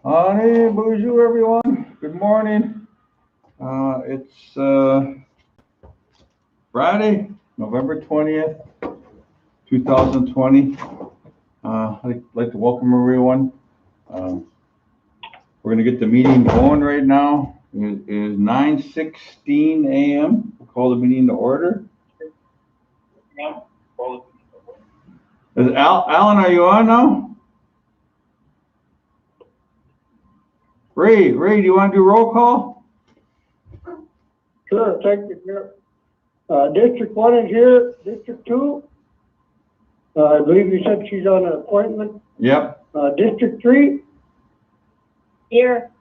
Honey, bonjour, everyone. Good morning. It's Friday, November 20th, 2020. I'd like to welcome everyone. We're going to get the meeting going right now. It is 9:16 a.m. We'll call the meeting to order. Is Alan, are you on now? Ray, do you want to do roll call? Sure, thank you, Chair. District 1 is here. District 2, I believe you said she's on an appointment. Yep. District 3. Here.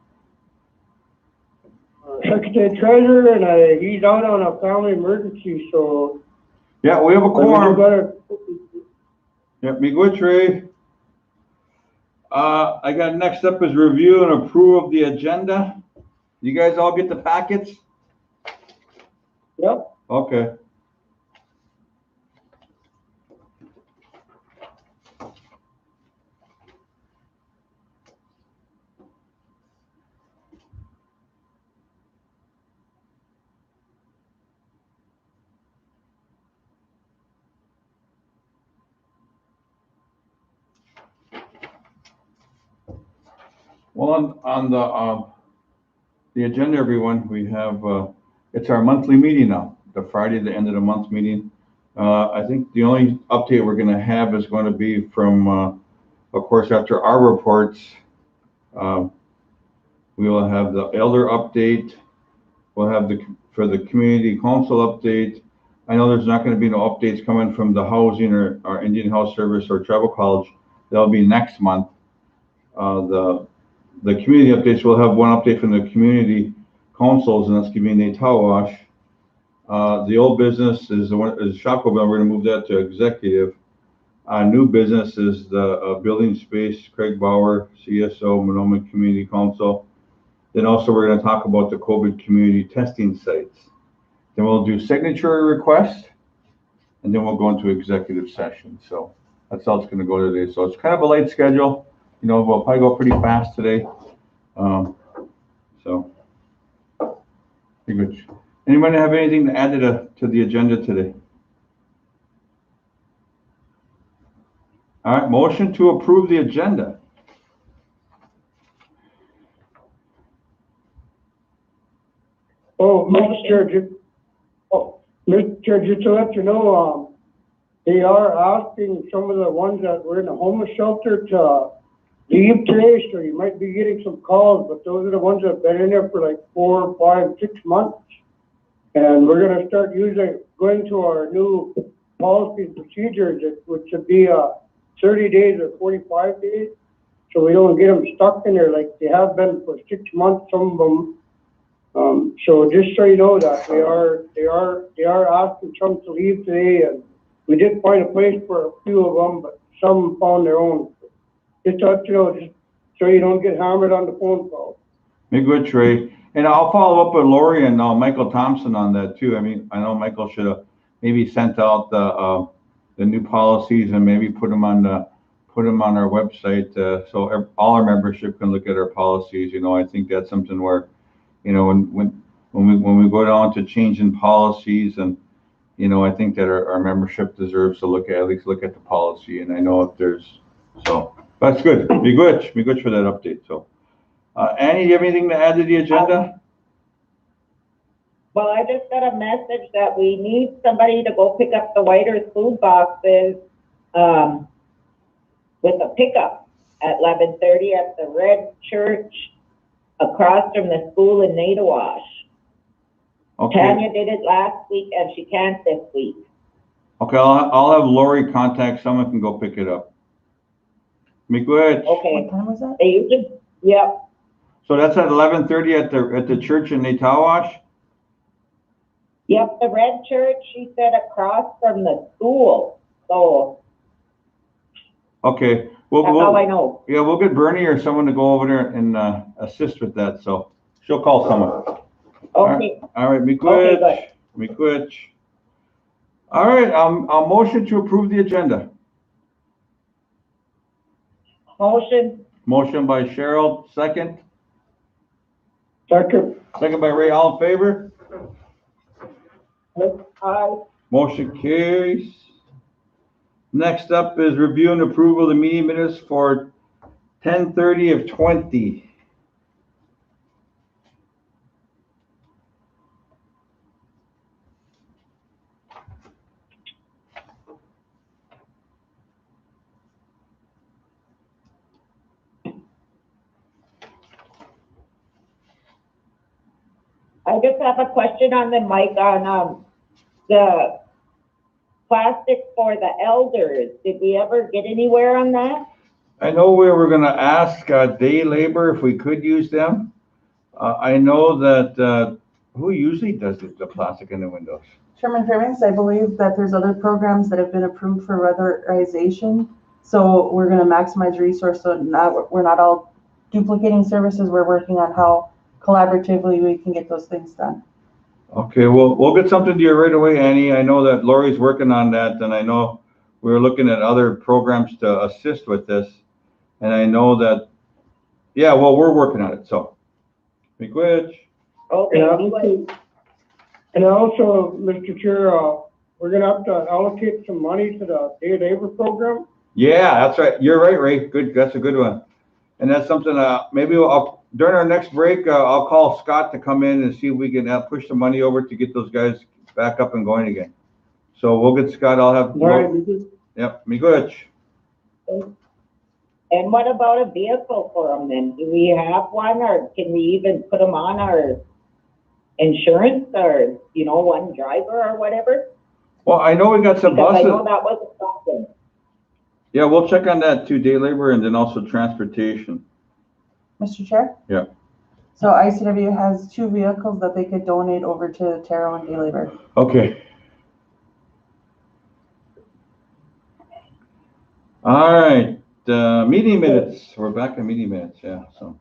Secretary Treasurer, and he's out on a family emergency, so. Yeah, we have a quorum. Better. Yep, me good, Ray. I got next up is review and approve of the agenda. You guys all get the packets? Yep. Okay. Well, on the agenda, everyone, we have it's our monthly meeting now. The Friday, the end of the month meeting. I think the only update we're going to have is going to be from, of course, after our reports. We will have the elder update. We'll have for the community council update. I know there's not going to be no updates coming from the housing or our Indian Health Service or Tribal College. That'll be next month. The community updates, we'll have one update from the community councils, and that's going to be in Tawash. The old business is Shopko Bill. We're going to move that to executive. New business is the building space, Craig Bauer, CSO, Monoman Community Council. Then also we're going to talk about the COVID community testing sites. Then we'll do signature requests, and then we'll go into executive session. So that's how it's going to go today. So it's kind of a light schedule. You know, we'll probably go pretty fast today. So, pretty good. Anybody have anything to add to the agenda today? All right, motion to approve the agenda. Oh, Mr. Chair, just to let you know, they are asking some of the ones that were in the homeless shelter to leave today, so you might be getting some calls, but those are the ones that have been in there for like 4, 5, 6 months. And we're going to start going to our new policy and procedures, which should be 30 days or 45 days. So we don't get them stuck in there like they have been for 6 months, some of them. So just so you know that they are asking some to leave today, and we did find a place for a few of them, but some found their own. Just to let you know, just so you don't get hammered on the phone call. Make good, Trey. And I'll follow up with Lori and Michael Thompson on that too. I mean, I know Michael should have maybe sent out the new policies and maybe put them on our website so all our membership can look at our policies. You know, I think that's something where, you know, when we go down to changing policies, and you know, I think that our membership deserves to at least look at the policy. And I know if there's that's good. Be good for that update. So, Annie, do you have anything to add to the agenda? Well, I just got a message that we need somebody to go pick up the Whiter's food boxes with a pickup at 11:30 at the Red Church across from the school in Nadawash. Okay. Tanya did it last week and she can't this week. Okay, I'll have Lori contact someone can go pick it up. Make good. Okay. What time was that? They usually, yep. So that's at 11:30 at the church in Natawash? Yep, the Red Church, she said, across from the school. So okay. that's all I know. Yeah, we'll get Bernie or someone to go over there and assist with that. So she'll call someone. Okay. All right, me good. Me good. All right, I'll motion to approve the agenda. Motion. Motion by Cheryl, second. Second. Second by Ray, all in favor? Aye. Motion carries. Next up is review and approval of the meeting minutes for 10:30 of 20. I just have a question on the mic on, the plastic for the elders. Did we ever get anywhere on that? I know we were gonna ask day labor if we could use them. I know that, who usually does the plastic in the windows? Chairman Crimmins, I believe that there's other programs that have been approved for weatherization. So we're gonna maximize resource, so we're not all duplicating services. We're working on how collaboratively we can get those things done. Okay, we'll get something to you right away, Annie. I know that Lori's working on that, and I know we were looking at other programs to assist with this. And I know that, yeah, well, we're working on it, so. Miigwech. Okay, anyway. And also, Mr. Chair, we're gonna have to allocate some money to the day labor program. Yeah, that's right. You're right, Ray. Good, that's a good one. And that's something, maybe during our next break, I'll call Scott to come in and see if we can push the money over to get those guys back up and going again. So we'll get Scott, I'll have. Right. Yep, miigwech. And what about a vehicle for them then? Do we have one, or can we even put them on our insurance, or, you know, one driver or whatever? Well, I know we got some Because I buses. know that was a problem. Yeah, we'll check on that too, day labor and then also transportation. Mr. Chair? Yeah. So ICW has 2 vehicles that they could donate over to Taro and Day Labor. Okay. All right, meeting minutes. We're back in meeting minutes, yeah, so.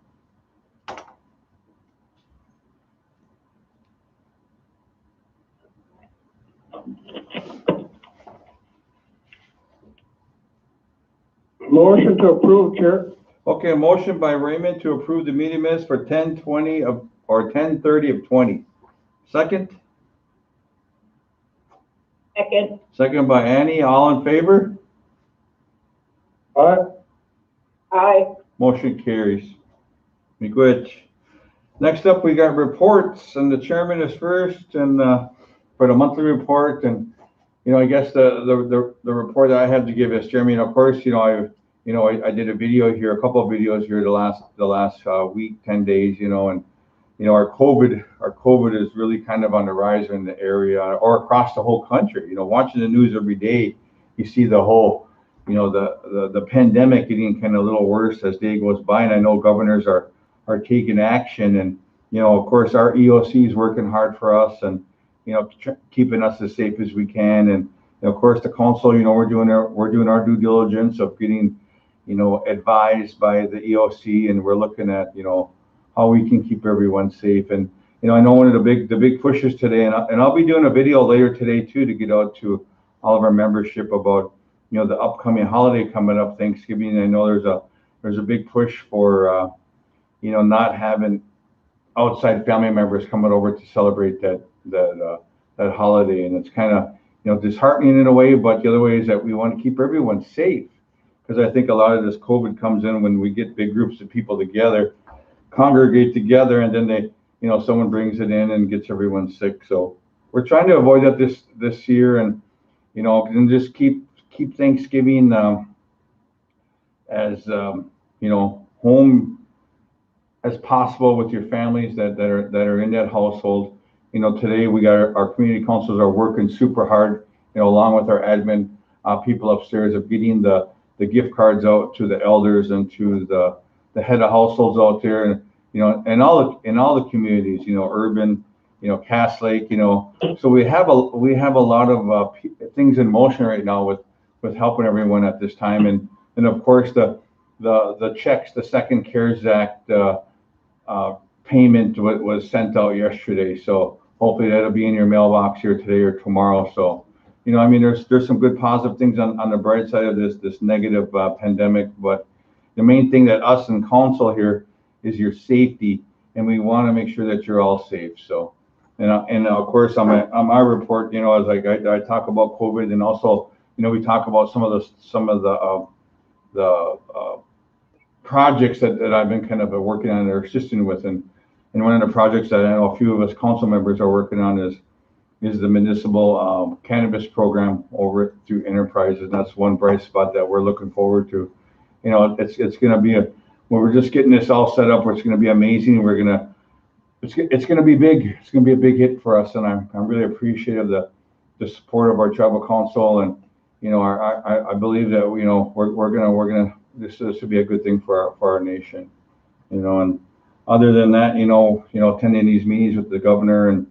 Motion to approve, Chair. Okay, a motion by Raymond to approve the meeting minutes for 10:20 or 10:30 of 20. Second? Second. Second by Annie, all in favor? Aye. Aye. Motion carries. Miigwech. Next up, we got reports, and the chairman is first, and for the monthly report, and I guess the report that I have to give as chairman, of course, I did a video here, a couple of videos here the last week, 10 days, and our COVID is really kind of on the rise in the area or across the whole country. Watching the news every day, you see the whole, the pandemic getting kind of a little worse as day goes by, and I know governors are taking action, and of course our EOC is working hard for us, and keeping us as safe as we can, and of course the council, we're doing our due diligence of getting advised by the EOC, and we're looking at how we can keep everyone safe. And I know one of the big pushes today, and I'll be doing a video later today too to get out to all of our membership about the upcoming holiday coming up, Thanksgiving. I know there's a big push for not having outside family members coming over to celebrate that holiday, and it's kind of disheartening in a way, but the other way is that we want to keep everyone safe, because I think a lot of this COVID comes in when we get big groups of people together, congregate together, and then they someone brings it in and gets everyone sick. So we're trying to avoid that this year, and and just keep Thanksgiving as home as possible with your families that are in that household. Today we got our community councils are working super hard, along with our admin people upstairs, of getting the gift cards out to the elders and to the head of households out there, and in all the communities, urban, Cass Lake, so we have a lot of things in motion right now with helping everyone at this time, and of course the checks, the second CARES Act payment was sent out yesterday, so hopefully that'll be in your mailbox here today or tomorrow. So there's some good positive things on the bright side of this negative pandemic, but the main thing that us in council here is your safety, and we want to make sure that you're all safe. So, and of course, on my report, as like I talk about COVID, and also, we talk about some of the projects that I've been kind of working on or assisting with, and one of the projects that I know a few of us council members are working on is the municipal cannabis program over through Enterprises. And that's one bright spot that we're looking forward to. It's going to be when we're just getting this all set up, it's going to be amazing. It's going to be big. It's going to be a big hit for us, and I'm really appreciative of the support of our tribal council, and I believe that we're gonna this will be a good thing for our nation, and other than that, attending these meetings with the governor and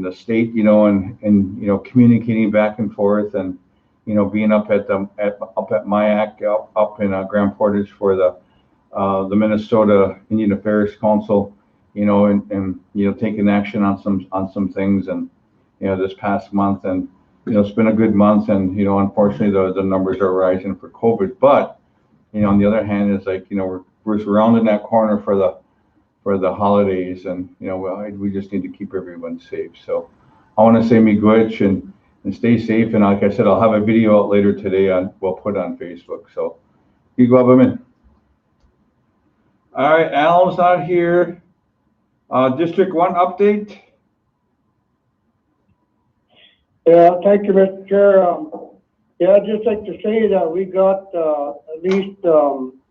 the state, and communicating back and forth, and being up at MIAC up in Grand Portage for the Minnesota Indian Affairs Council, and taking action on some things, and this past month, and it's been a good month, and unfortunately the numbers are rising for COVID, but on the other hand, it's like we're rounding that corner for the holidays, and we just need to keep everyone safe. So I want to say miigwech and stay safe, and like I said, I'll have a video out later today we'll put on Facebook. So you go up. All right, Alan's not here. District 1 update. Yeah, thank you, Mr. Chair. I'd just like to say that we got at least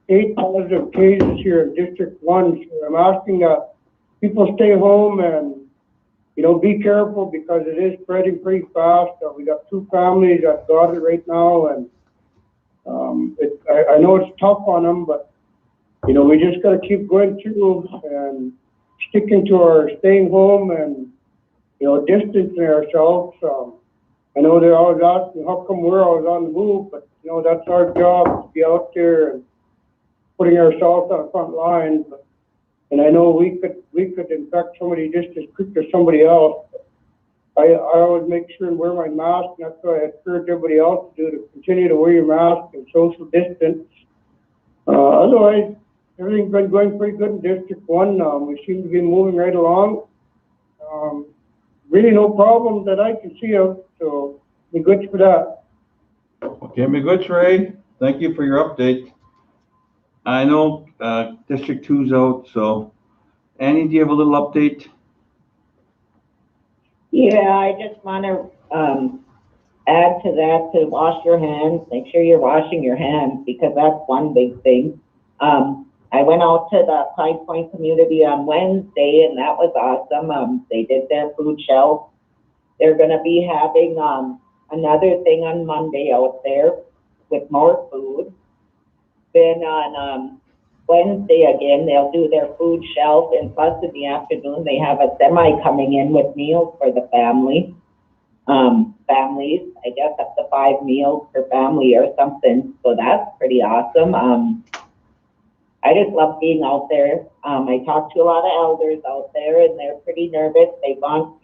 8 positive cases here in District 1. So I'm asking that people stay home and, be careful because it is spreading pretty fast. We got 2 families that got it right now, and I know it's tough on them, but, we just got to keep going through and sticking to our staying home and, distancing ourselves. I know they're always asking how come we're always on the move, but that's our job to be out there and putting ourselves on the front line. And I know we could infect somebody just as quick as somebody else. I always make sure and wear my mask, and that's what I encourage everybody else to do, to continue to wear your mask and social distance. Otherwise, everything's been going pretty good in District 1. We seem to be moving right along. Really no problem that I can see of, so be good for that. Okay, be good, Ray. Thank you for your update. I know District 2's out, so Annie, do you have a little update? Yeah, I just want to add to that, to wash your hands. Make sure you're washing your hands, because that's one big thing. I went out to the Pine Point community on Wednesday, and that was awesome. They did their food shelf. They're going to be having another thing on Monday out there with more food. Then on Wednesday again, they'll do their food shelf, and plus in the afternoon they have a semi coming in with meals for the family. Families, I guess up to 5 meals per family or something. So that's pretty awesome. I just love being out there. I talked to a lot of elders out there, and they're pretty nervous. They want,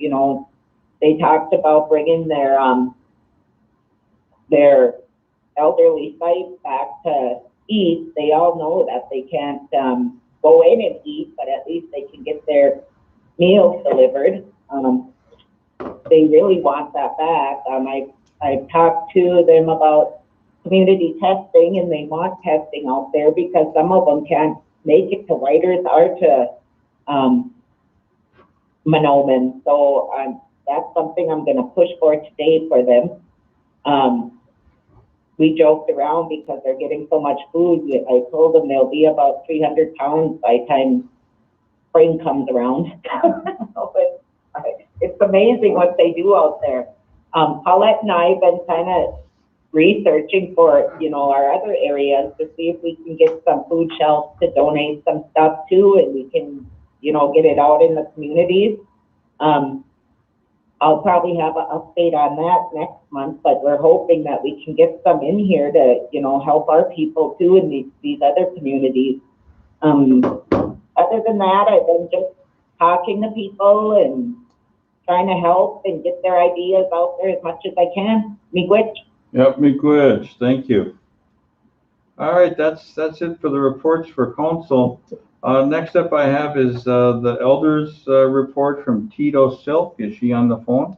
they talked about bringing their elderly sites back to eat. They all know that they can't go in and eat, but at least they can get their meals delivered. They really want that back. I talked to them about community testing, and they want testing out there because some of them can't make it to Whiters or to Mahnomen. So that's something I'm going to push for today for them. We joked around because they're getting so much food. I told them there'll be about 300 pounds by the time spring comes around. It's amazing what they do out there. Paulette and I have been kind of researching for, our other areas to see if we can get some food shelves to donate some stuff to, and we can, get it out in the communities. I'll probably have an update on that next month, but we're hoping that we can get some in here to, help our people too in these other communities. Other than that, I've been just talking to people and trying to help and get their ideas out there as much as I can. Miigwech. Yep, miigwech. Thank you. All right, that's it for the reports for council. Next up I have is the elders report from Tito Silk. Is she on the phone?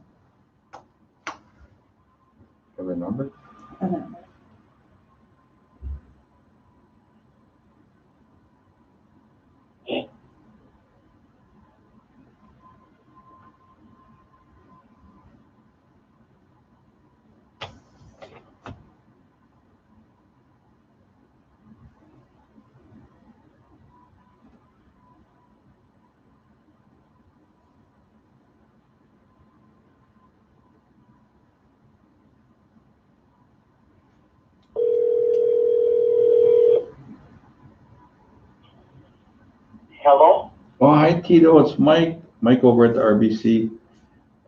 Have her number? Hello? Oh, hi Tito, it's Mike. Mike over at the RBC.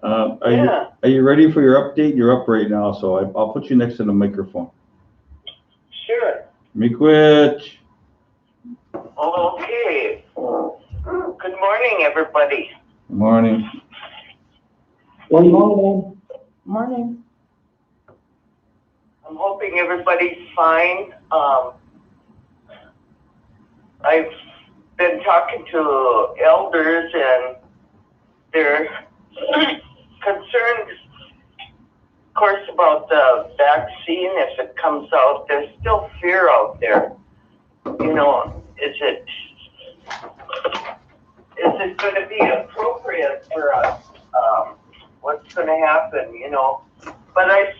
Yeah. Are you ready for your update? You're up right now, so I'll put you next to the microphone. Sure. Miigwech. Okay. Good morning, everybody. Morning. Good morning. Morning. I'm hoping everybody's fine. I've been talking to elders and they're concerned, of course, about the vaccine. If it comes out, there's still fear out there. You know, is it going to be appropriate for us? What's going to happen, you know? But I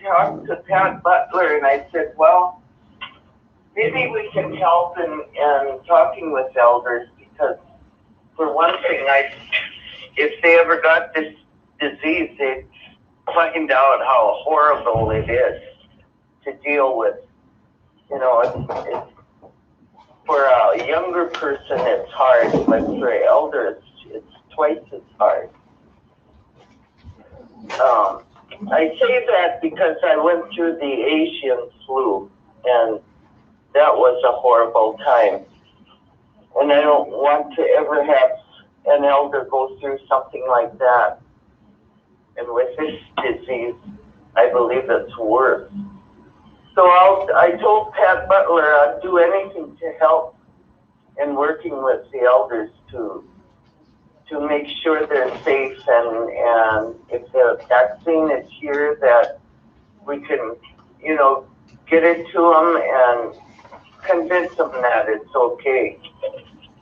talked to Pat Butler and I said, well, maybe we can help in talking with elders because for one thing, if they ever got this disease, they'd find out how horrible it is to deal with. You know, it's for a younger person, it's hard, but for elders, it's twice as hard. I say that because I went through the Asian flu, and that was a horrible time. And I don't want to ever have an elder go through something like that. And with this disease, I believe it's worse. So I told Pat Butler I'd do anything to help in working with the elders to make sure they're safe and if the vaccine is here that we can, you know, get it to them and convince them that it's okay.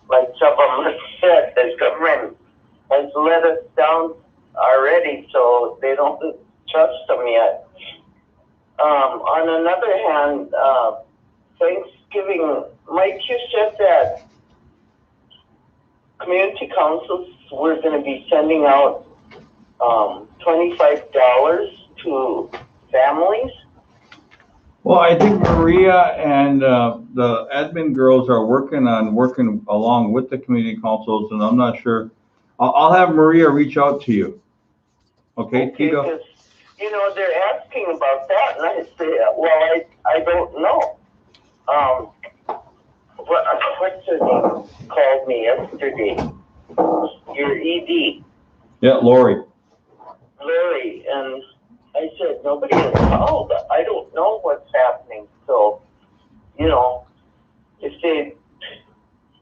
Like some of them have said, the government has let us down already, so they don't trust them yet. On another hand, Thanksgiving, Mike, you said that community councils were going to be sending out $25 to families. Well, I think Maria and the admin girls are working along with the community councils, and I'm not sure. I'll have Maria reach out to you. Okay, Tito? Because, you know, they're asking about that, and I say, well, I don't know. What's her name called me yesterday? Your ED. Yeah, Lori. Larry, and I said, nobody has called. I don't know what's happening. So, you know, if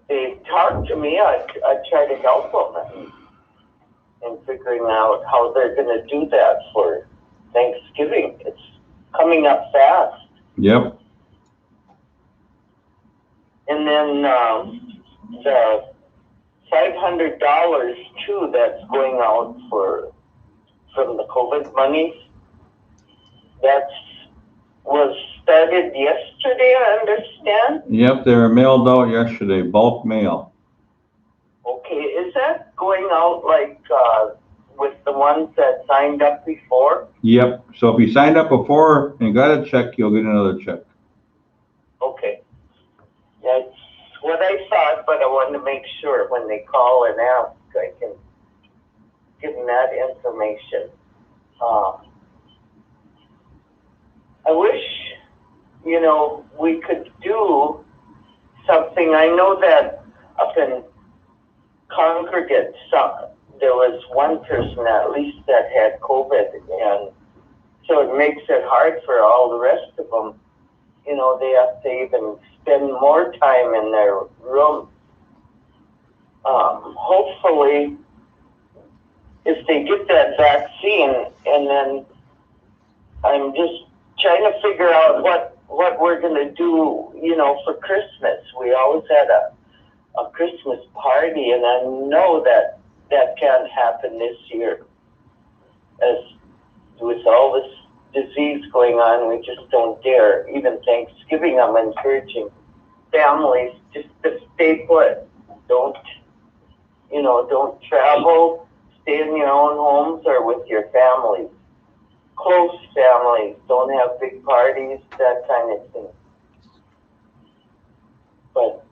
they talk to me, I try to help them in figuring out how they're going to do that for Thanksgiving. It's coming up fast. Yep. And then the $500 too that's going out from the COVID money. That was started yesterday, I understand. Yep, they were mailed out yesterday, bulk mail. Okay, is that going out like with the ones that signed up before? Yep, so if you signed up before and got a check, you'll get another check. Okay. That's what I thought, but I wanted to make sure when they call and ask, I can give them that information. I wish, you know, we could do something. I know that up in Congregate, there was one person at least that had COVID, and so it makes it hard for all the rest of them you know, they have to even spend more time in their room. Hopefully, if they get that vaccine, and then I'm just trying to figure out what we're going to do, you know, for Christmas. We always had a Christmas party, and I know that can't happen this year. As with all this disease going on, we just don't dare. Even Thanksgiving, I'm encouraging families just to stay put. Don't travel. Stay in your own homes or with your families. Close families. Don't have big parties, that kind of thing. But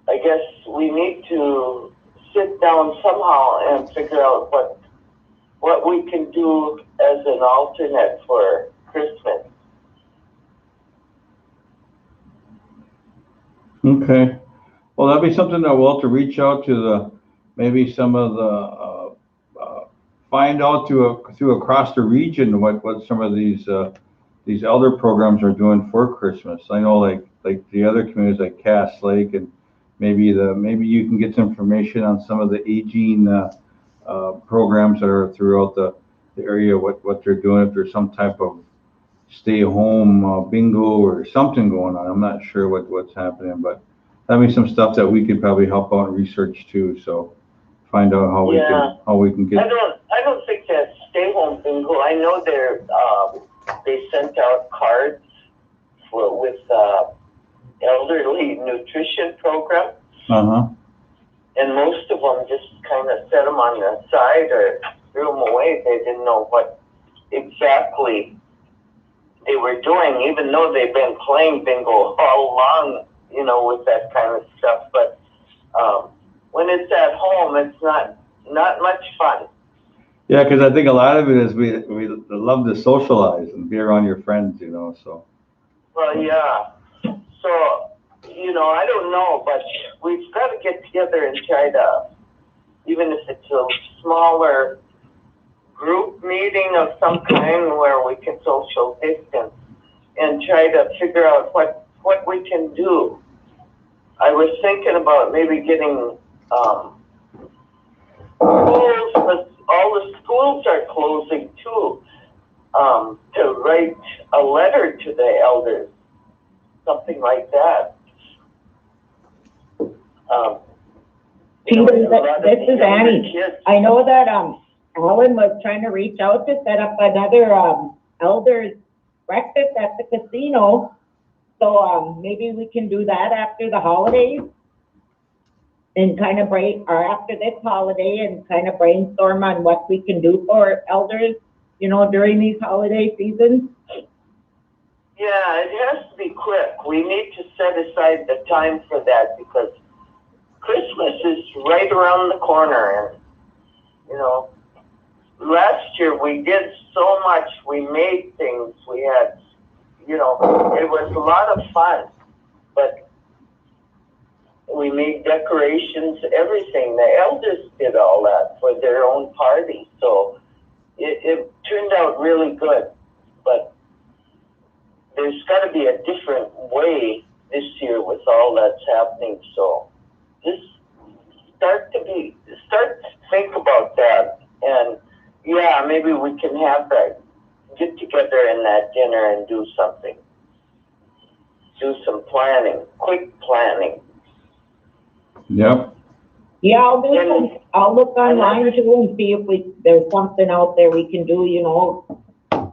I guess we need to sit down somehow and figure out what we can do as an alternate for Christmas. Okay. Well, that'd be something that we'll have to reach out to maybe some of the, find out through across the region what some of these elder programs are doing for Christmas. I know like the other communities like Cass Lake, and maybe you can get some information on some of the aging programs that are throughout the area, what they're doing, if there's some type of stay home bingo or something going on. I'm not sure what's happening, but that'd be some stuff that we could probably help out and research too. So find out how we can get. I don't think that stay home bingo. I know they sent out cards with elderly nutrition program. And most of them just kind of set them on the side or threw them away. They didn't know what exactly they were doing, even though they've been playing bingo all along, you know, with that kind of stuff. But when it's at home, it's not much fun. Yeah, because I think a lot of it is we love to socialize and be around your friends, you know. So. Well, yeah. So, you know, I don't know, but we've got to get together and try to, even if it's a smaller group meeting of some kind where we can social distance and try to figure out what we can do. I was thinking about maybe getting schools, but all the schools are closing too, to write a letter to the elders, something like that. Peter, this is Annie. I know that Alan was trying to reach out to set up another elders breakfast at the casino. So maybe we can do that after the holidays and kind of after this holiday and kind of brainstorm on what we can do for elders, you know, during these holiday seasons. Yeah, it has to be quick. We need to set aside the time for that because Christmas is right around the corner. And, you know, last year we did so much. We made things. We had, you know, it was a lot of fun. But we made decorations, everything. The elders did all that for their own party. So it turned out really good. But there's got to be a different way this year with all that's happening. So just start to think about that. And yeah, maybe we can have that get together in that dinner and do something. Do some planning, quick planning. Yep. Yeah, I'll look online too and see if there's something out there we can do, you know,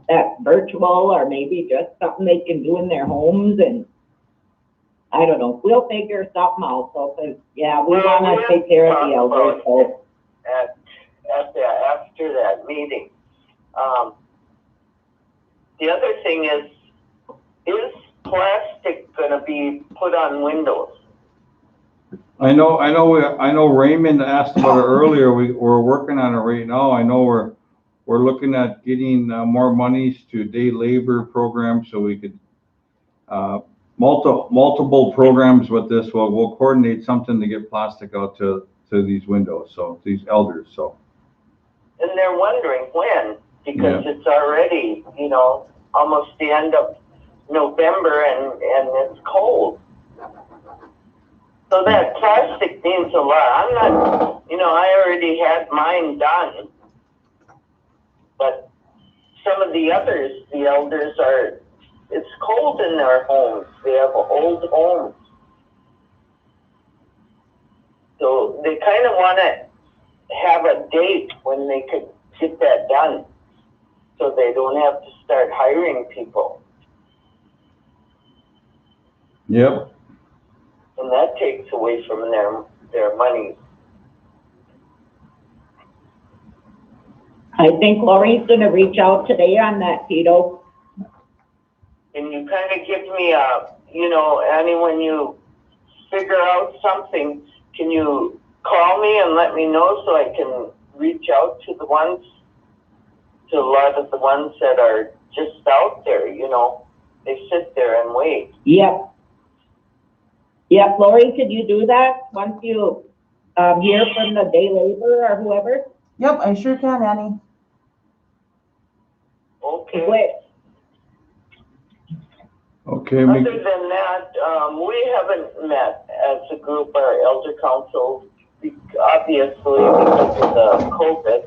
that's virtual or maybe just something they can do in their homes, and I don't know. We'll figure something out. So, yeah, we want to take care of the elders. So. After that meeting. The other thing is plastic going to be put on windows? I know Raymond asked about it earlier. We're working on it right now. I know we're looking at getting more monies to day labor programs so we could multiple programs with this. We'll coordinate something to get plastic out to these windows, so these elders. So. And they're wondering when, because it's already, you know, almost the end of November and it's cold. So that plastic means a lot. I'm not, I already had mine done. But some of the others, the elders it's cold in their homes. They have old homes. So they kind of want to have a date when they could get that done, so they don't have to start hiring people. Yep. And that takes away from their money. I think Lori's gonna reach out today on that, Tito. And you kind of give me Annie, when you figure out something, can you call me and let me know so I can reach out to a lot of the ones that are just out there, they sit there and wait. Yep. Yep, Lori, could you do that once you hear from the day labor or whoever? Yep, I sure can, Annie. Okay. Wait, Okay. Other than that, we haven't met as a group, our elder council, obviously because of the COVID.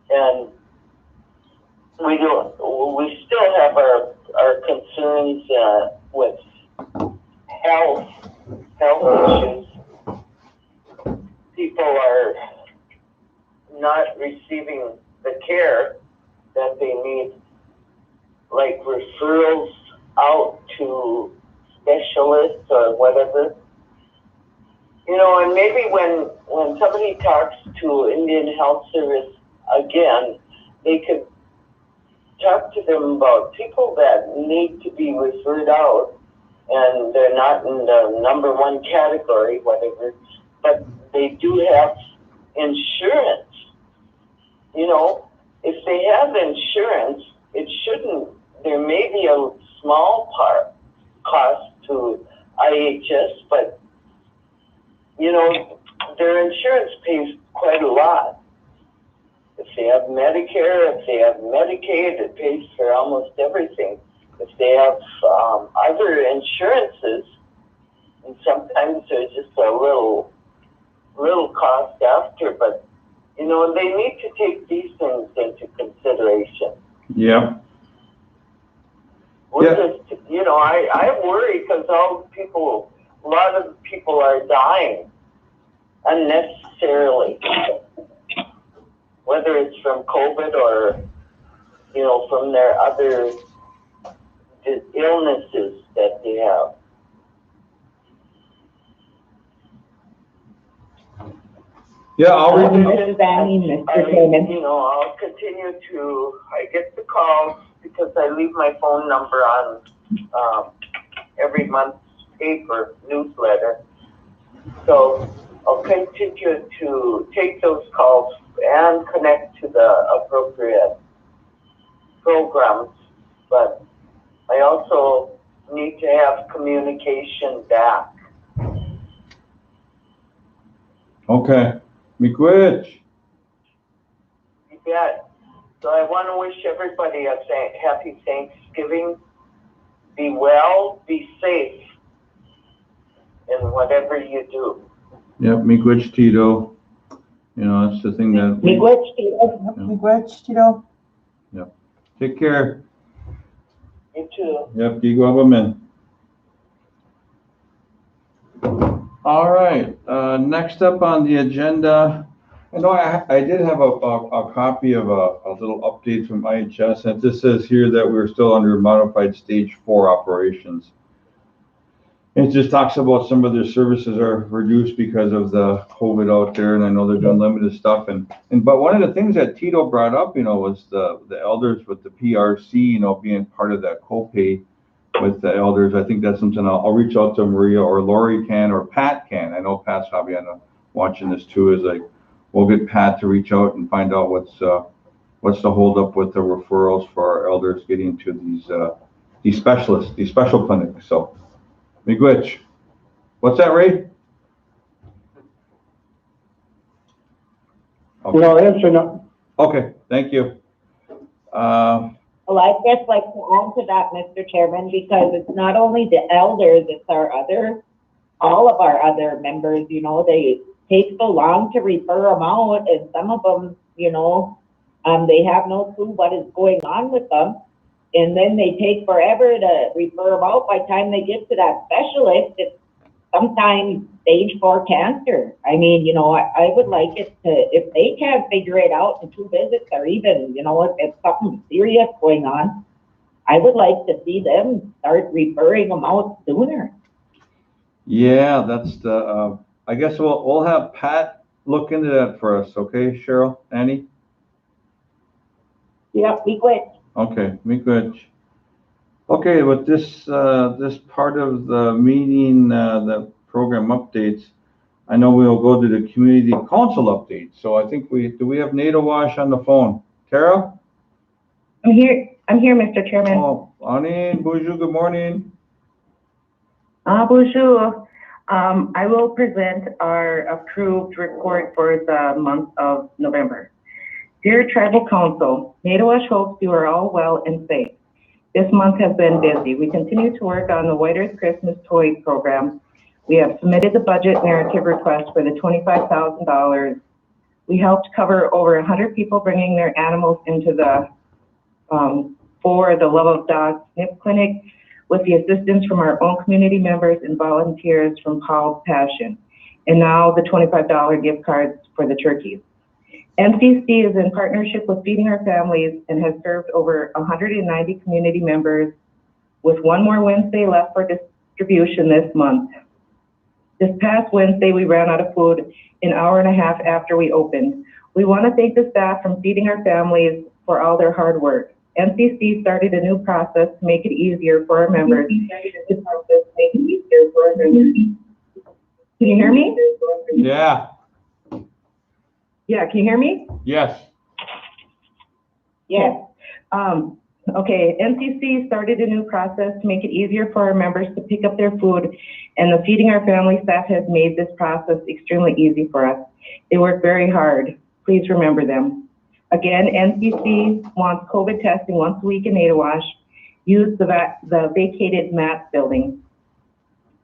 And we still have our concerns with health issues. People are not receiving the care that they need, like referrals out to specialists or whatever. And maybe when somebody talks to Indian Health Service again, they could talk to them about people that need to be referred out, and they're not in the number one category, whatever, but they do have insurance. If they have insurance, it shouldn't, there may be a small cost to IHS, but, their insurance pays quite a lot. If they have Medicare, if they have Medicaid, it pays for almost everything. If they have other insurances, and sometimes there's just a little cost after, but they need to take these things into consideration. Yeah. We're just, I worry because a lot of people are dying unnecessarily, whether it's from COVID or, from their other illnesses that they have. Yeah, I'll read This is Annie, Mr. Chairman. I'll continue I get the calls because I leave my phone number on every month's paper newsletter. So I'll continue to take those calls and connect to the appropriate programs, but I also need to have communication back. Okay. Miigwech. You bet. So I want to wish everybody a happy Thanksgiving. Be well, be safe in whatever you do. Yep, miigwech, Tito. That's the thing that Miigwech, Tito. Miigwech, Tito. Yep. Take care. You too. Yep, Gigo. All right, next up on the agenda, I know I did have a copy of a little update from IHS, and this says here that we're still under modified stage 4 operations. It just talks about some of their services are reduced because of the COVID out there, and I know they're doing limited stuff. But one of the things that Tito brought up, was the elders with the PRC, being part of that copay with the elders. I think that's something I'll reach out to Maria or Lori can, or Pat can. I know Pat's probably watching this too. Is like, we'll get Pat to reach out and find out what's the hold up with the referrals for our elders getting to these specialists, these special clinics. So, miigwech. What's that, Ray? Okay. No, answer no. Okay, thank you. Well, I'd just like to add to that, Mr. Chairman, because it's not only the elders, it's all of our other members, you know, they take so long to refer them out, and some of them, you know, they have no clue what is going on with them. And then they take forever to refer them out. By the time they get to that specialist, it's sometimes stage 4 cancer. I mean, you know, I would like it to, if they can't figure it out in 2 visits, or even, you know, if it's something serious going on, I would like to see them start referring them out sooner. Yeah, that's the, I guess we'll have Pat look into that for us, okay, Cheryl, Annie? Yep, be quick. Okay, me good. Okay, with this, this part of the meeting, the program updates, I know we'll go to the community council update. So I think do we have Nadawash on the phone? Tara? I'm here, Mr. Chairman. Oh, Ani, bonjour, good morning. Bonjour. I will present our approved report for the month of November. Dear Tribal Council, Nadawash hopes you are all well and safe. This month has been busy. We continue to work on the White Earth Christmas Toy Program. We have submitted the budget narrative request for the $25,000. We helped cover over 100 people bringing their animals into the for the Love of Dogs SNP clinic with the assistance from our own community members and volunteers from Paul's Passion. And now the $25 gift cards for the turkeys. MCC is in partnership with Feeding Our Families and has served over 190 community members with one more Wednesday left for distribution this month. This past Wednesday, we ran out of food an hour and a half after we opened. We want to thank the staff from Feeding Our Families for all their hard work. MCC started a new process to make it easier for our members. Can you hear me? Yeah. Yeah, can you hear me? Yes. Yes. Okay, MCC started a new process to make it easier for our members to pick up their food, and the Feeding Our Family staff has made this process extremely easy for us. They work very hard. Please remember them. Again, MCC wants COVID testing once a week in Nadawash. Use the vacated MAT building.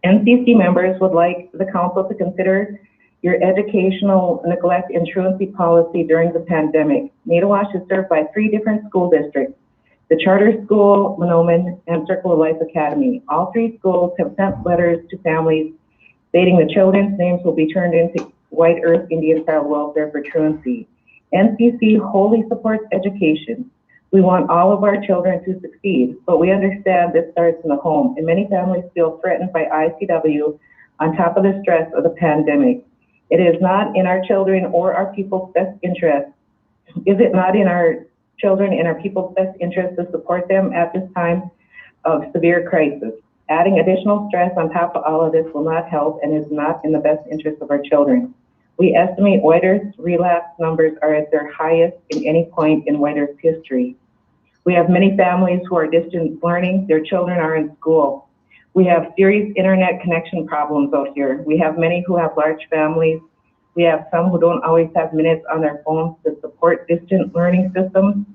MCC members would like the council to consider your educational neglect and truancy policy during the pandemic. Nadawash is served by 3 different school districts: the Charter School, Monoman, and Circle of Life Academy. All 3 schools have sent letters to families stating the children's names will be turned into White Earth Indian Child Welfare for truancy. NCC wholly supports education. We want all of our children to succeed, but we understand this starts in the home, and many families feel threatened by ICW on top of the stress of the pandemic. It is not in our children or our people's best interest. Is it not in our children and our people's best interest to support them at this time of severe crisis? Adding additional stress on top of all of this will not help and is not in the best interest of our children. We estimate White Earth's relapse numbers are at their highest in any point in White Earth's history. We have many families who are distance learning. Their children are in school. We have serious internet connection problems out here. We have many who have large families. We have some who don't always have minutes on their phones to support distant learning systems,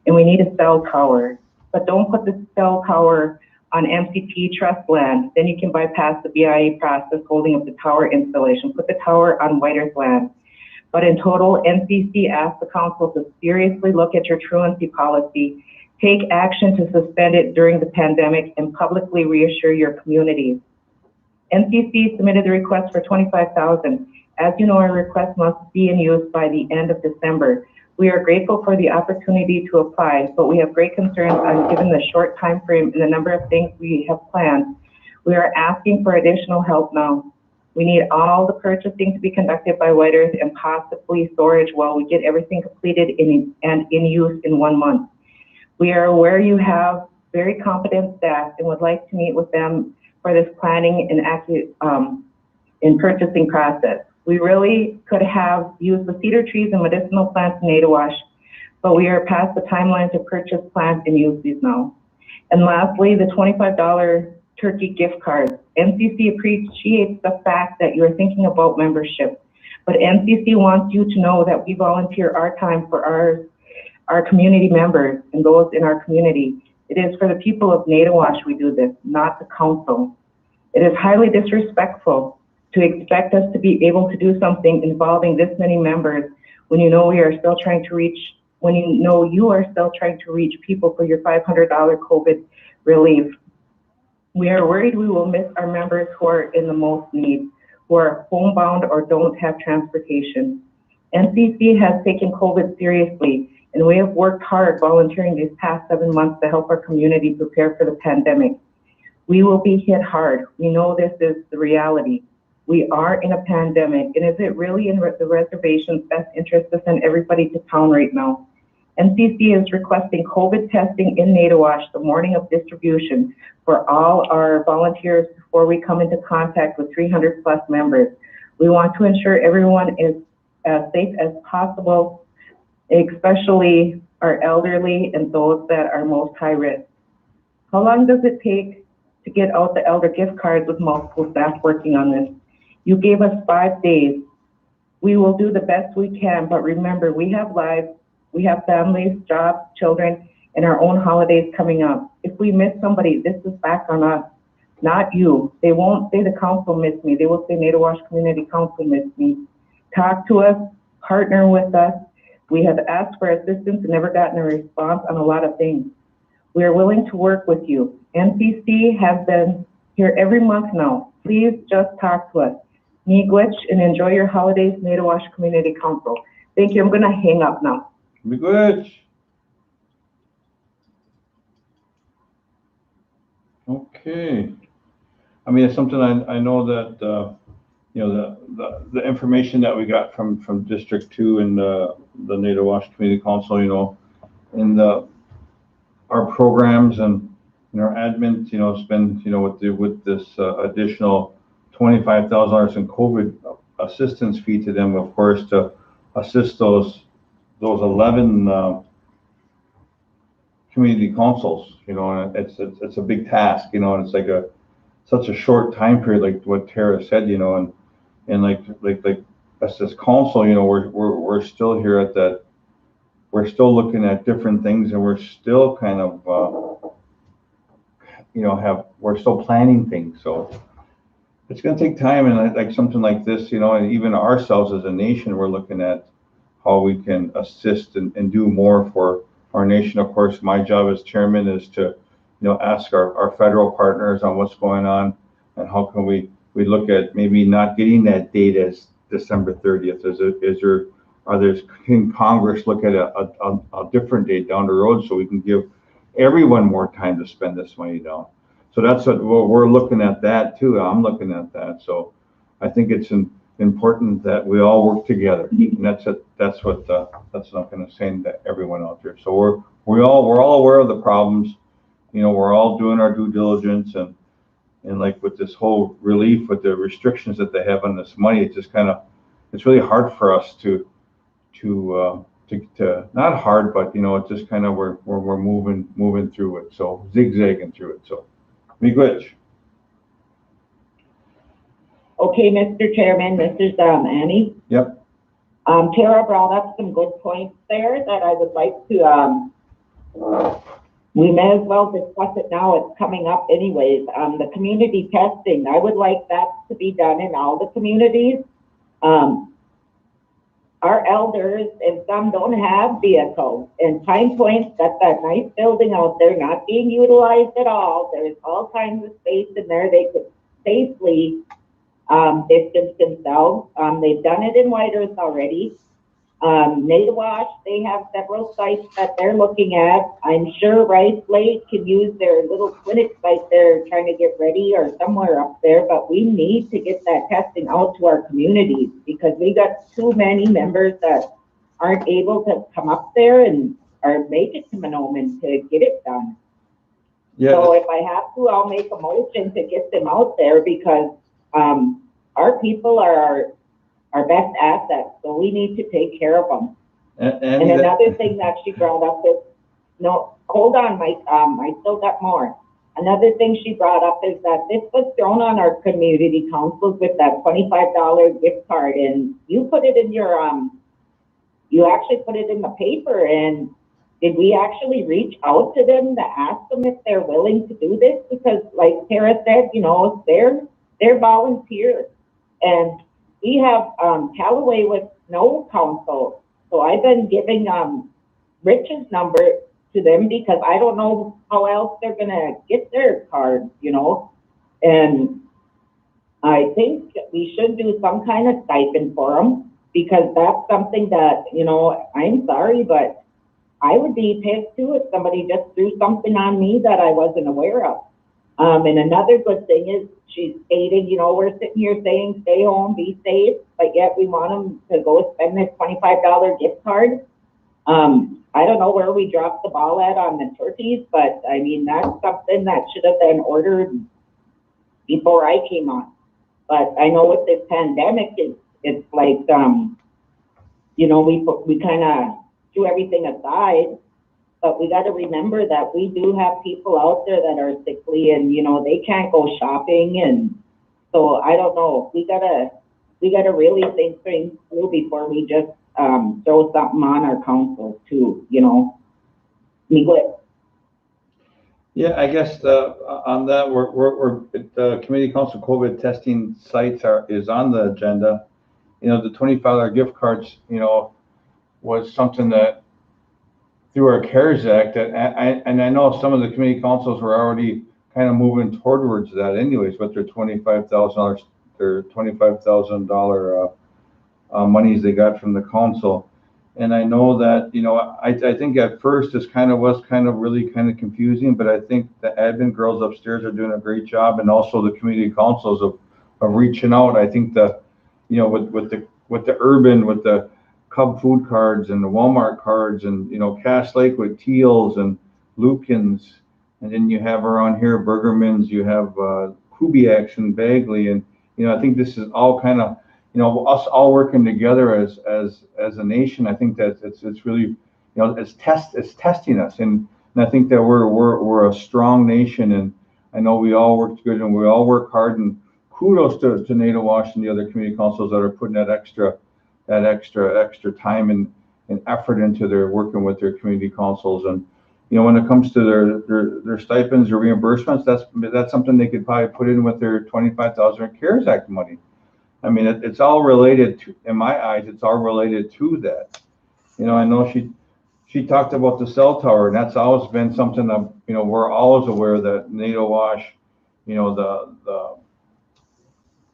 and we need a cell tower. But don't put the cell tower on MCT trust land. Then you can bypass the BIA process holding up the tower installation. Put the tower on White Earth land. But in total, MCC asked the council to seriously look at your truancy policy, take action to suspend it during the pandemic, and publicly reassure your communities. MCC submitted the request for $25,000. As you know, our request must be in use by the end of December. We are grateful for the opportunity to apply, but we have great concerns on given the short time frame and the number of things we have planned. We are asking for additional help now. We need all the purchasing to be conducted by White Earth and possibly storage while we get everything completed and in use in 1 month. We are aware you have very competent staff and would like to meet with them for this planning and purchasing process. We really could have used the cedar trees and medicinal plants in Nadawash, but we are past the timeline to purchase plants and use these now. And lastly, the $25 turkey gift cards. MCC appreciates the fact that you are thinking about membership, but MCC wants you to know that we volunteer our time for our our community members and those in our community. It is for the people of Naytawash we do this, not the council. It is highly disrespectful to expect us to be able to do something involving this many members when you know you are still trying to reach people for your $500 COVID relief. We are worried we will miss our members who are in the most need, who are homebound or don't have transportation. NCC has taken COVID seriously, and we have worked hard volunteering these past 7 months to help our community prepare for the pandemic. We will be hit hard. We know this is the reality. We are in a pandemic, and is it really in the reservation's best interest to send everybody to town right now? NCC is requesting COVID testing in Naytawash the morning of distribution for all our volunteers before we come into contact with 300 plus members. We want to ensure everyone is as safe as possible, especially our elderly and those that are most high risk. How long does it take to get out the elder gift cards with multiple staff working on this? You gave us 5 days. We will do the best we can, but remember, we have lives, we have families, jobs, children, and our own holidays coming up. If we miss somebody, this is back on us, not you. They won't say the council missed me. They will say Naytawash Community Council missed me. Talk to us, partner with us. We have asked for assistance and never gotten a response on a lot of things. We are willing to work with you. NCC has been here every month now. Please just talk to us. Miigwech, and enjoy your holidays, Naytawash Community Council. Thank you. I'm going to hang up now. Miigwech. Okay. I mean, it's something I know that, you know, the information that we got from District 2 and the Naytawash Community Council, you know, in our programs and our admin, you know, it's been, you know, with this additional $25,000 in COVID assistance fee to them, of course, to assist those 11 community councils, you know, and it's a big task, you know, and it's like such a short time period, like what Tara said, you know, and like as this council, you know, we're still here at that, we're still looking at different things, and we're still kind of, you know, we're still planning things, so it's going to take time. And like something like this, you know, and even ourselves as a nation, we're looking at how we can assist and do more for our nation. Of course, my job as chairman is to, you know, ask our federal partners on what's going on and how can we look at maybe not getting that date as December 30th. Can Congress look at a different date down the road so we can give everyone more time to spend this money down? So that's what we're looking at that too. I'm looking at that. So I think it's important that we all work together, and that's what I'm going to say to everyone out there. So we're all aware of the problems. You know, we're all doing our due diligence, and like with this whole relief, with the restrictions that they have on this money, it's just it's really hard for us to not hard, but you know, it's just kind of we're moving through it. So zigzagging through it. So miigwech. Okay, Mr. Chairman, this is Annie. Yep. Tara brought up some good points there that I would like to, we may as well discuss it now. It's coming up anyways. The community testing, I would like that to be done in all the communities. Our elders, and some don't have vehicles, and Pine Point, that's that nice building out there, not being utilized at all. There's all kinds of space in there. They could safely distance themselves. They've done it in Whitehorse already. Naytawash, they have several sites that they're looking at. I'm sure Rice Lake can use their little clinic site they're trying to get ready, or somewhere up there, but we need to get that testing out to our communities, because we got too many members that aren't able to come up there and or make it to Mahnomen to get it done. Yeah. So if I have to, I'll make a motion to get them out there, because our people are our best assets, so we need to take care of them. And another thing that she brought up is, no, hold on, Mike, I still got more. Another thing she brought up is that this was thrown on our community councils with that $25 gift card, and you put it in your, you actually put it in the paper, and did we actually reach out to them to ask them if they're willing to do this? Because like Tara said, you know, they're volunteers. And we have, Callaway with no council. So I've been giving, Rich's number to them because I don't know how else they're gonna get their card, you know? And I think we should do some kind of stipend for them because that's something that, you know, I'm sorry, but I would be pissed too if somebody just threw something on me that I wasn't aware of. And another good thing is she's stated, you know, we're sitting here saying stay home, be safe, but yet we want them to go spend this $25 gift card. I don't know where we dropped the ball at on the turkeys, but I mean, that's something that should have been ordered before I came on. But I know with this pandemic, it's like, you know, we kind of do everything aside, but we got to remember that we do have people out there that are sickly and, you know, they can't go shopping. And so I don't know, we gotta really think things through before we just, throw something on our council too, you know. Yeah, I guess on that, the community council COVID testing sites is on the agenda. You know, the $25 gift cards, you know, was something that through our CARES Act that I know some of the community councils were already kind of moving towards that anyways, with their $25,000 monies they got from the council. And I know that, you know, I think at first this was really confusing, but I think the admin girls upstairs are doing a great job, and also the community councils of reaching out. I think you know, with the urban, with the Cub food cards and the Walmart cards, and, you know, Cass Lake with Teals and Lukens, and then you have around here Burgerman's, you have Kubiak's and Bagley, and, you know, I think this is all kind of, you know, us all working together as a nation. I think that it's really, you know, it's testing us, and I think that we're a strong nation, and I know we all work good and we all work hard, and kudos to NATO Wash and the other community councils that are putting that extra time and effort into their working with their community councils. And, you know, when it comes to their stipends or reimbursements, that's something they could probably put in with their $25,000 CARES Act money. I mean, it's all related to, in my eyes, it's all related to that. You know, I know she talked about the cell tower, and that's always been something that, you know, we're always aware that NATO Wash, you know,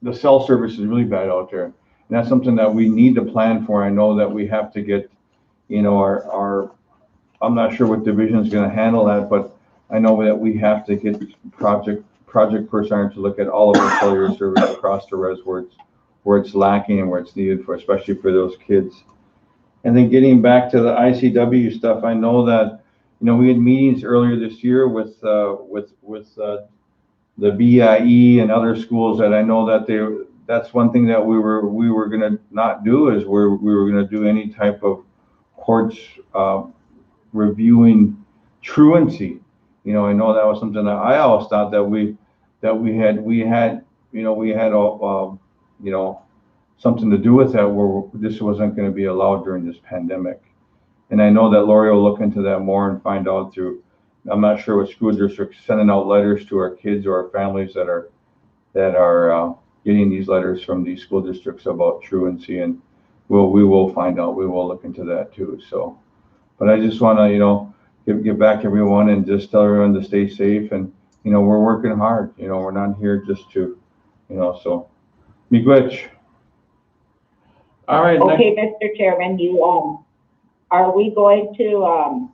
the cell service is really bad out there. And that's something that we need to plan for. I know that we have to get, you know, our I'm not sure what division is going to handle that, but I know that we have to get project personnel to look at all of our cellular service across the res where it's lacking and where it's needed for, especially for those kids. And then getting back to the ICW stuff, I know that, you know, we had meetings earlier this year with the BIE and other schools that I know that that's one thing that we were going to not do, is we were going to do any type of courts reviewing truancy. You know, I know that was something that I always thought that we had you know, something to do with that, where this wasn't going to be allowed during this pandemic. And I know that Lori will look into that more and find out through, I'm not sure what school districts sending out letters to our kids or our families that are getting these letters from these school districts about truancy, and we will find out. We will look into that too. So, but I just want to, you know, give back everyone and just tell everyone to stay safe, and, you know, we're working hard. You know, we're not here just to, you know, so miigwech. All right. Okay, Mr. Chairman, are we going to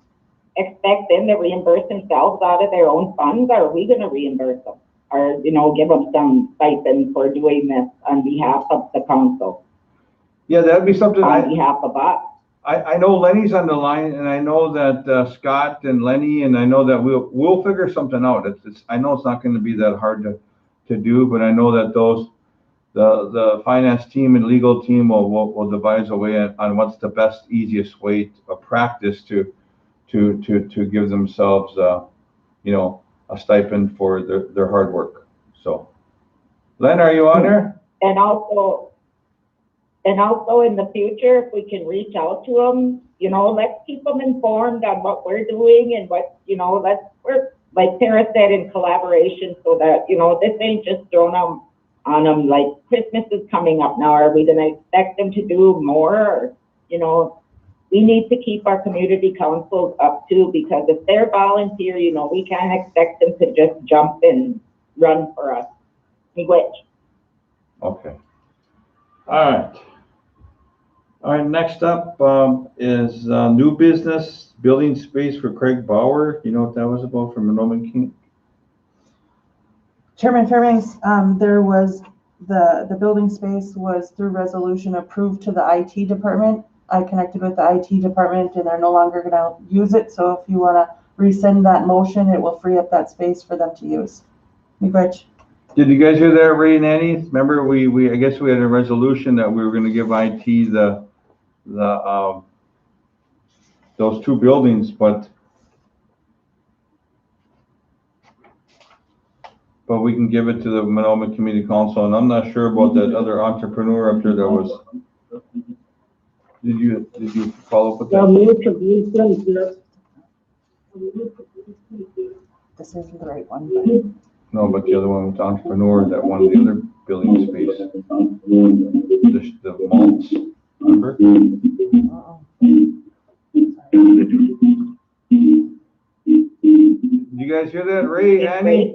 expect them to reimburse themselves out of their own funds, or are we going to reimburse them? Or, you know, give them some stipend for doing this on behalf of the council? Yeah, that'd be something. On behalf of us. I know Lenny's on the line, and I know that Scott and Lenny, and I know that we'll figure something out. I know it's not going to be that hard to do, but I know that the finance team and legal team will devise a way on what's the best, easiest way of practice to give themselves, you know, a stipend for their hard work. So, Len, are you on there? And also, And also in the future, if we can reach out to them, you know, let's keep them informed on what we're doing and what, you know, let's work, like Tara said, in collaboration so that, you know, this ain't just thrown on them like Christmas is coming up now. Are we gonna expect them to do more? Or, you know, we need to keep our community councils up too, because if they're volunteer, you know, we can't expect them to just jump and run for us. Which. Okay. All right. All right, next up is new business, building space for Craig Bauer. You know what that was about from Monoman King? Chairman Fairbanks, there was the building space was through resolution approved to the IT department. I connected with the IT department and they're no longer gonna use it. So if you wanna rescind that motion, it will free up that space for them to use. Miigwech. Did you guys hear that, Ray and Annie? Remember, I guess we had a resolution that we were going to give IT those two buildings, but we can give it to the Monoma Community Council, and I'm not sure about that other entrepreneur up there that was. Did you follow up with that? This isn't the right one. No, but the other one was entrepreneur that won the other building space. The malts, remember? Did you guys hear that, Ray, Annie?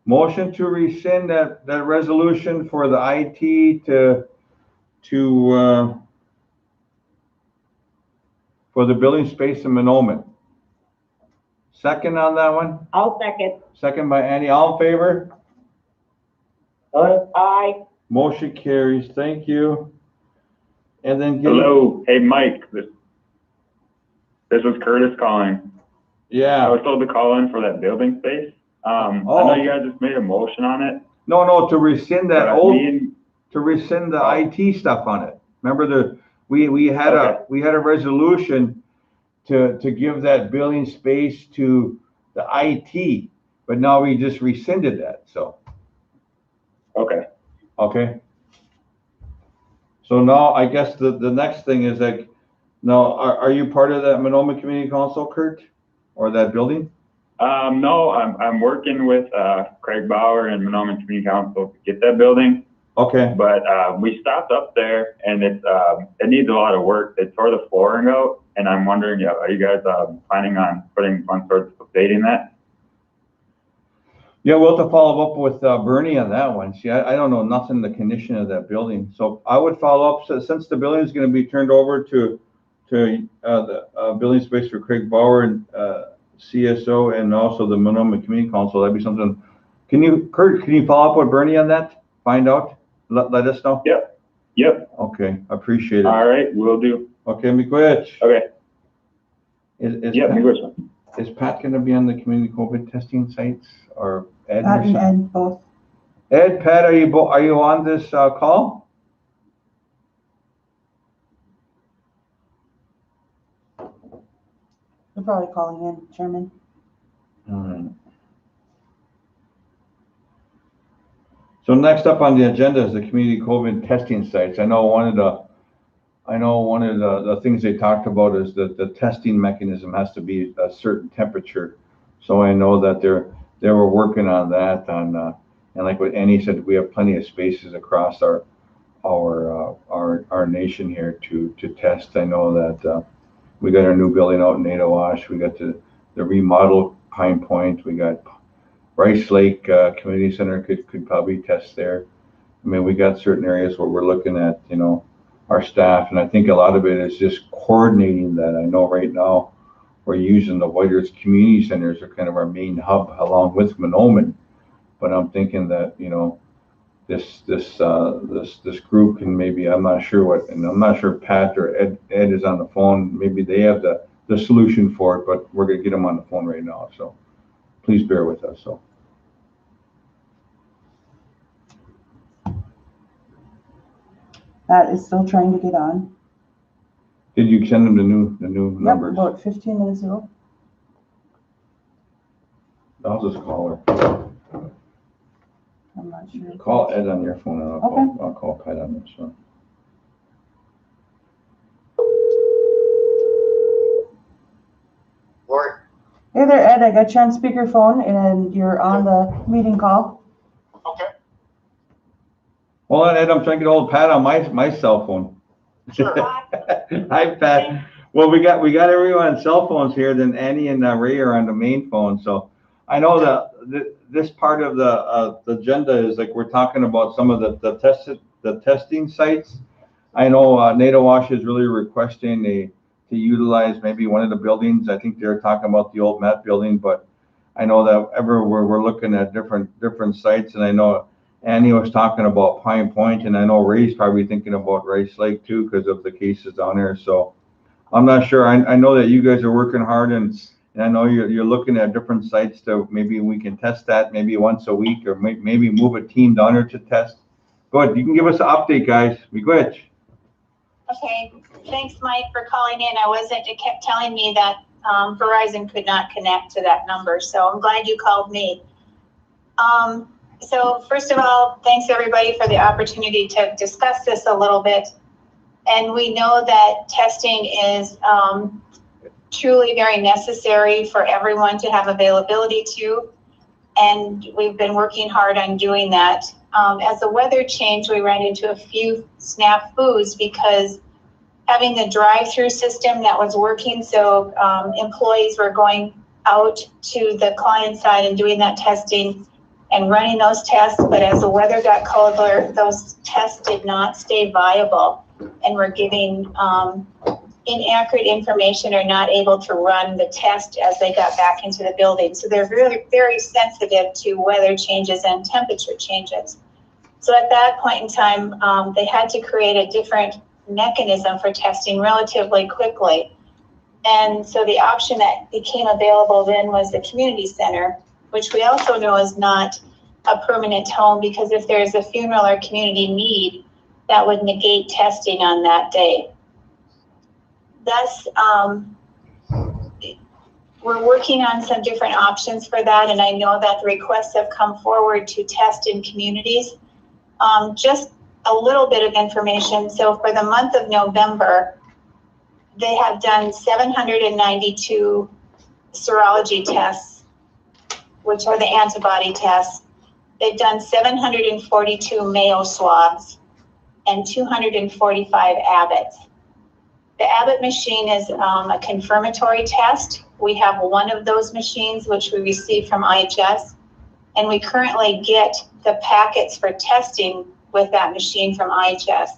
Motion to rescind that resolution for the IT for the building space in Monoman. Second on that one? I'll second. Second by Annie. All in favor? Aye. Motion carries. Thank you. And then hello. Hey, Mike. This was Curtis calling. Yeah. I was told to call in for that building space. I know you guys just made a motion on it. No, to rescind that to rescind the IT stuff on it. Remember we had a resolution to give that building space to the IT, but now we just rescinded that. So. Okay. So now I guess the next thing is like, now are you part of that Monoma Community Council, Kurt, or that building? No, I'm working with Craig Bauer and Monoma Community Council to get that building. Okay. But we stopped up there and it needs a lot of work. They tore the flooring out, and I'm wondering, are you guys planning on putting some sort of updating that? Yeah, we'll have to follow up with Bernie on that one. See, I don't know nothing the condition of that building, so I would follow up. So since the building is going to be turned over to the building space for Craig Bauer and CSO and also the Monoma Community Council, that'd be something. Kurt, can you follow up with Bernie on that? Find out. Let us know. Yep. Okay, appreciate it. All right, will do. Okay, Miigwech. Okay. Miigwech. Is Pat going to be on the community COVID testing sites, or Ed? Pat and Ed both. Ed, Pat, are you on this call? They're probably calling in, Chairman. All right. So next up on the agenda is the community COVID testing sites. I know one of the things they talked about is that the testing mechanism has to be a certain temperature. So I know that they were working on that and like what Annie said, we have plenty of spaces across our nation here to test. I know that we got our new building out in Nadawash. We got the remodel Pine Point. We got Rice Lake Community Center could probably test there. I mean, we got certain areas where we're looking at, our staff, and I think a lot of it is just coordinating that. I know right now we're using the Whitehurst Community Centers are kind of our main hub along with Monoman, but I'm thinking that, this group can maybe, I'm not sure Pat or Ed is on the phone. Maybe they have the solution for it, but we're gonna get them on the phone right now. So please bear with us. So. Pat is still trying to get on. Did you send them the new numbers? Yep, about 15 minutes ago. I'll just call her. I'm not sure. Call Ed on your phone and Okay. I'll call Pat on this one. Lori? Hey there, Ed, I got you on speakerphone and you're on the meeting call. Okay. Hold on, Ed, I'm trying to get hold of Pat on my cell phone. Sure. Hi, Pat. Well, we got everyone on cell phones here, then Annie and Ray are on the main phone. So I know that this part of the agenda is like we're talking about some of the testing sites. I know Natowash is really requesting to utilize maybe one of the buildings. I think they're talking about the old Met building, but I know that everywhere we're looking at different sites, and I know Annie was talking about Pine Point, and I know Ray's probably thinking about Rice Lake too because of the cases down there. So I'm not sure. I know that you guys are working hard, and I know you're looking at different sites to maybe we can test that maybe once a week, or maybe move a team down there to test. Go ahead. You can give us an update, guys. Be good. Okay, thanks, Mike, for calling in. It kept telling me that Verizon could not connect to that number, so I'm glad you called me. So first of all, thanks everybody for the opportunity to discuss this a little bit. And we know that testing is truly very necessary for everyone to have availability to, and we've been working hard on doing that. As the weather changed, we ran into a few snafus because having the drive-through system that was working, so employees were going out to the client side and doing that testing and running those tests, but as the weather got colder, those tests did not stay viable and were giving inaccurate information or not able to run the test as they got back into the building. So they're really very sensitive to weather changes and temperature changes. So at that point in time, they had to create a different mechanism for testing relatively quickly. And so the option that became available then was the community center, which we also know is not a permanent home, because if there's a funeral or community need, that would negate testing on that day. Thus, we're working on some different options for that, and I know that the requests have come forward to test in communities. Just a little bit of information. So for the month of November, they have done 792 serology tests, which are the antibody tests. They've done 742 Mayo swabs and 245 Abbott's. The Abbott machine is a confirmatory test. We have one of those machines, which we received from IHS, and we currently get the packets for testing with that machine from IHS.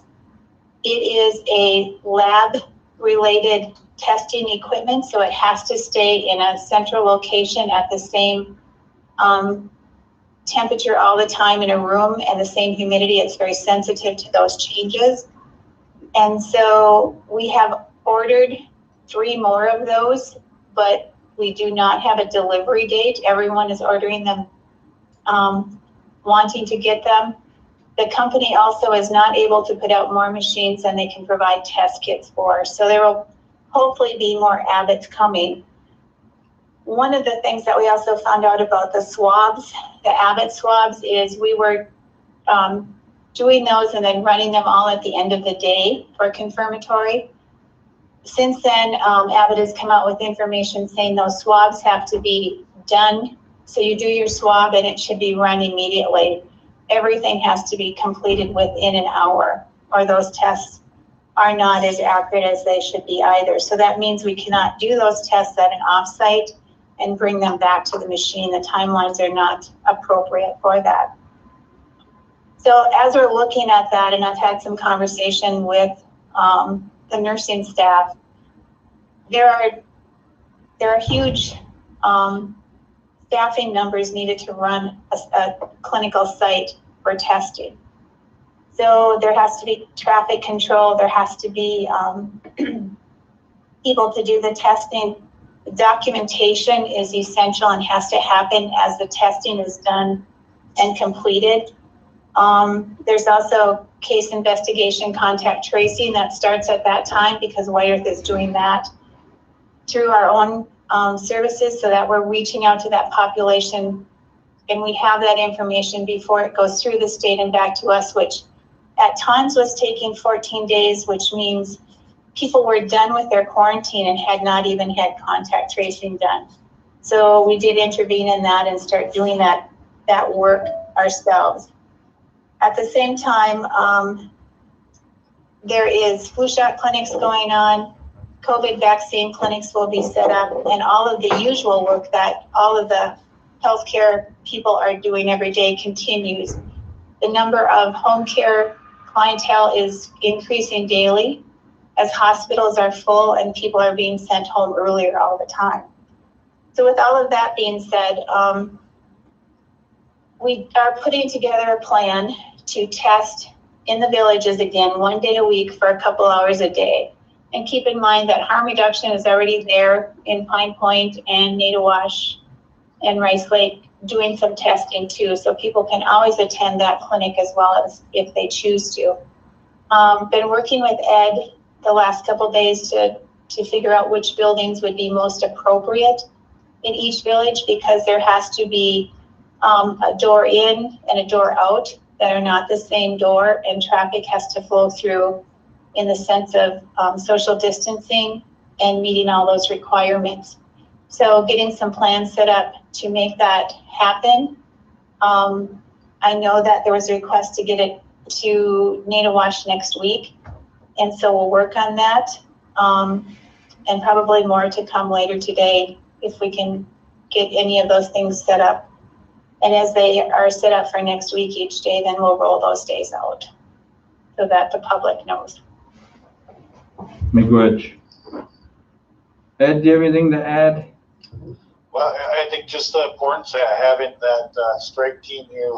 It is a lab-related testing equipment, so it has to stay in a central location at the same temperature all the time in a room and the same humidity. It's very sensitive to those changes. And so we have ordered 3 more of those, but we do not have a delivery date. Everyone is ordering them, wanting to get them. The company also is not able to put out more machines than they can provide test kits for. So there will hopefully be more Abbott's coming. One of the things that we also found out about the swabs, the Abbott swabs, is we were doing those and then running them all at the end of the day for confirmatory. Since then, Abbott has come out with information saying those swabs have to be done. So you do your swab and it should be run immediately. Everything has to be completed within an hour, or those tests are not as accurate as they should be either. So that means we cannot do those tests at an offsite and bring them back to the machine. The timelines are not appropriate for that. So as we're looking at that, and I've had some conversation with the nursing staff, there are huge staffing numbers needed to run a clinical site for testing. So there has to be traffic control, there has to be people to do the testing. Documentation is essential and has to happen as the testing is done and completed. There's also case investigation, contact tracing that starts at that time, because Wyeth is doing that through our own services, so that we're reaching out to that population and we have that information before it goes through the state and back to us, which at times was taking 14 days, which means people were done with their quarantine and had not even had contact tracing done. So we did intervene in that and start doing that work ourselves. At the same time, there is flu shot clinics going on, COVID vaccine clinics will be set up, and all of the usual work that all of the healthcare people are doing every day continues. The number of home care clientele is increasing daily as hospitals are full and people are being sent home earlier all the time. So with all of that being said, we are putting together a plan to test in the villages again, 1 day a week for a couple hours a day. And keep in mind that harm reduction is already there in Pine Point and Nadawash and Rice Lake doing some testing too. So people can always attend that clinic as well as if they choose to. Been working with Ed the last couple days to figure out which buildings would be most appropriate in each village, because there has to be a door in and a door out that are not the same door, and traffic has to flow through in the sense of social distancing and meeting all those requirements. So getting some plans set up to make that happen. I know that there was a request to get it to Nadawash next week, and so we'll work on that, and probably more to come later today if we can get any of those things set up. And as they are set up for next week each day, then we'll roll those days out so that the public knows. Miigwech. Ed, do you have anything to add? Well, I think just the importance of having that strike team here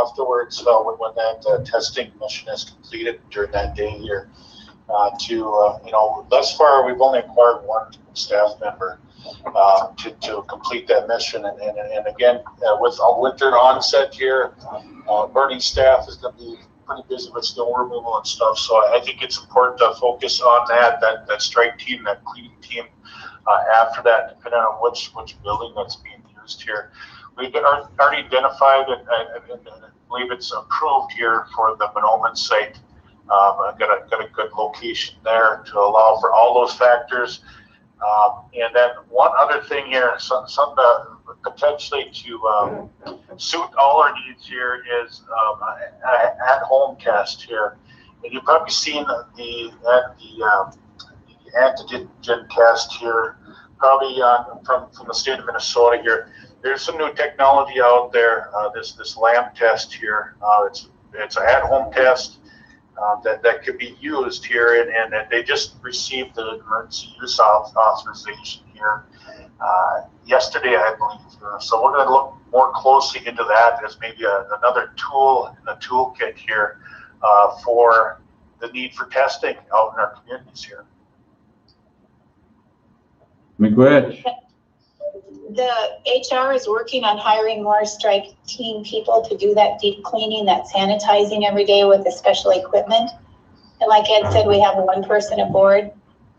afterwards, when that testing mission is completed during that day here, thus far we've only acquired one staff member to complete that mission, and again, with a winter onset here, Bernie's staff is going to be pretty busy with snow removal and stuff. So I think it's important to focus on that strike team, that cleaning team. After that, depending on which building that's being used here, we've already identified and I believe it's approved here for the Monoman site. Got a good location there to allow for all those factors. And then one other thing here, some potentially to suit all our needs here is at-home test here. And you've probably seen the antigen test here, probably from the state of Minnesota here. There's some new technology out there. This LAMP test here. It's an at-home test that could be used here, and they just received the emergency use authorization here yesterday, I believe. So we're going to look more closely into that as maybe another tool in the toolkit here for the need for testing out in our communities here. Miigwech. The HR is working on hiring more strike team people to do that deep cleaning, that sanitizing every day with the special equipment. And like Ed said, we have one person aboard.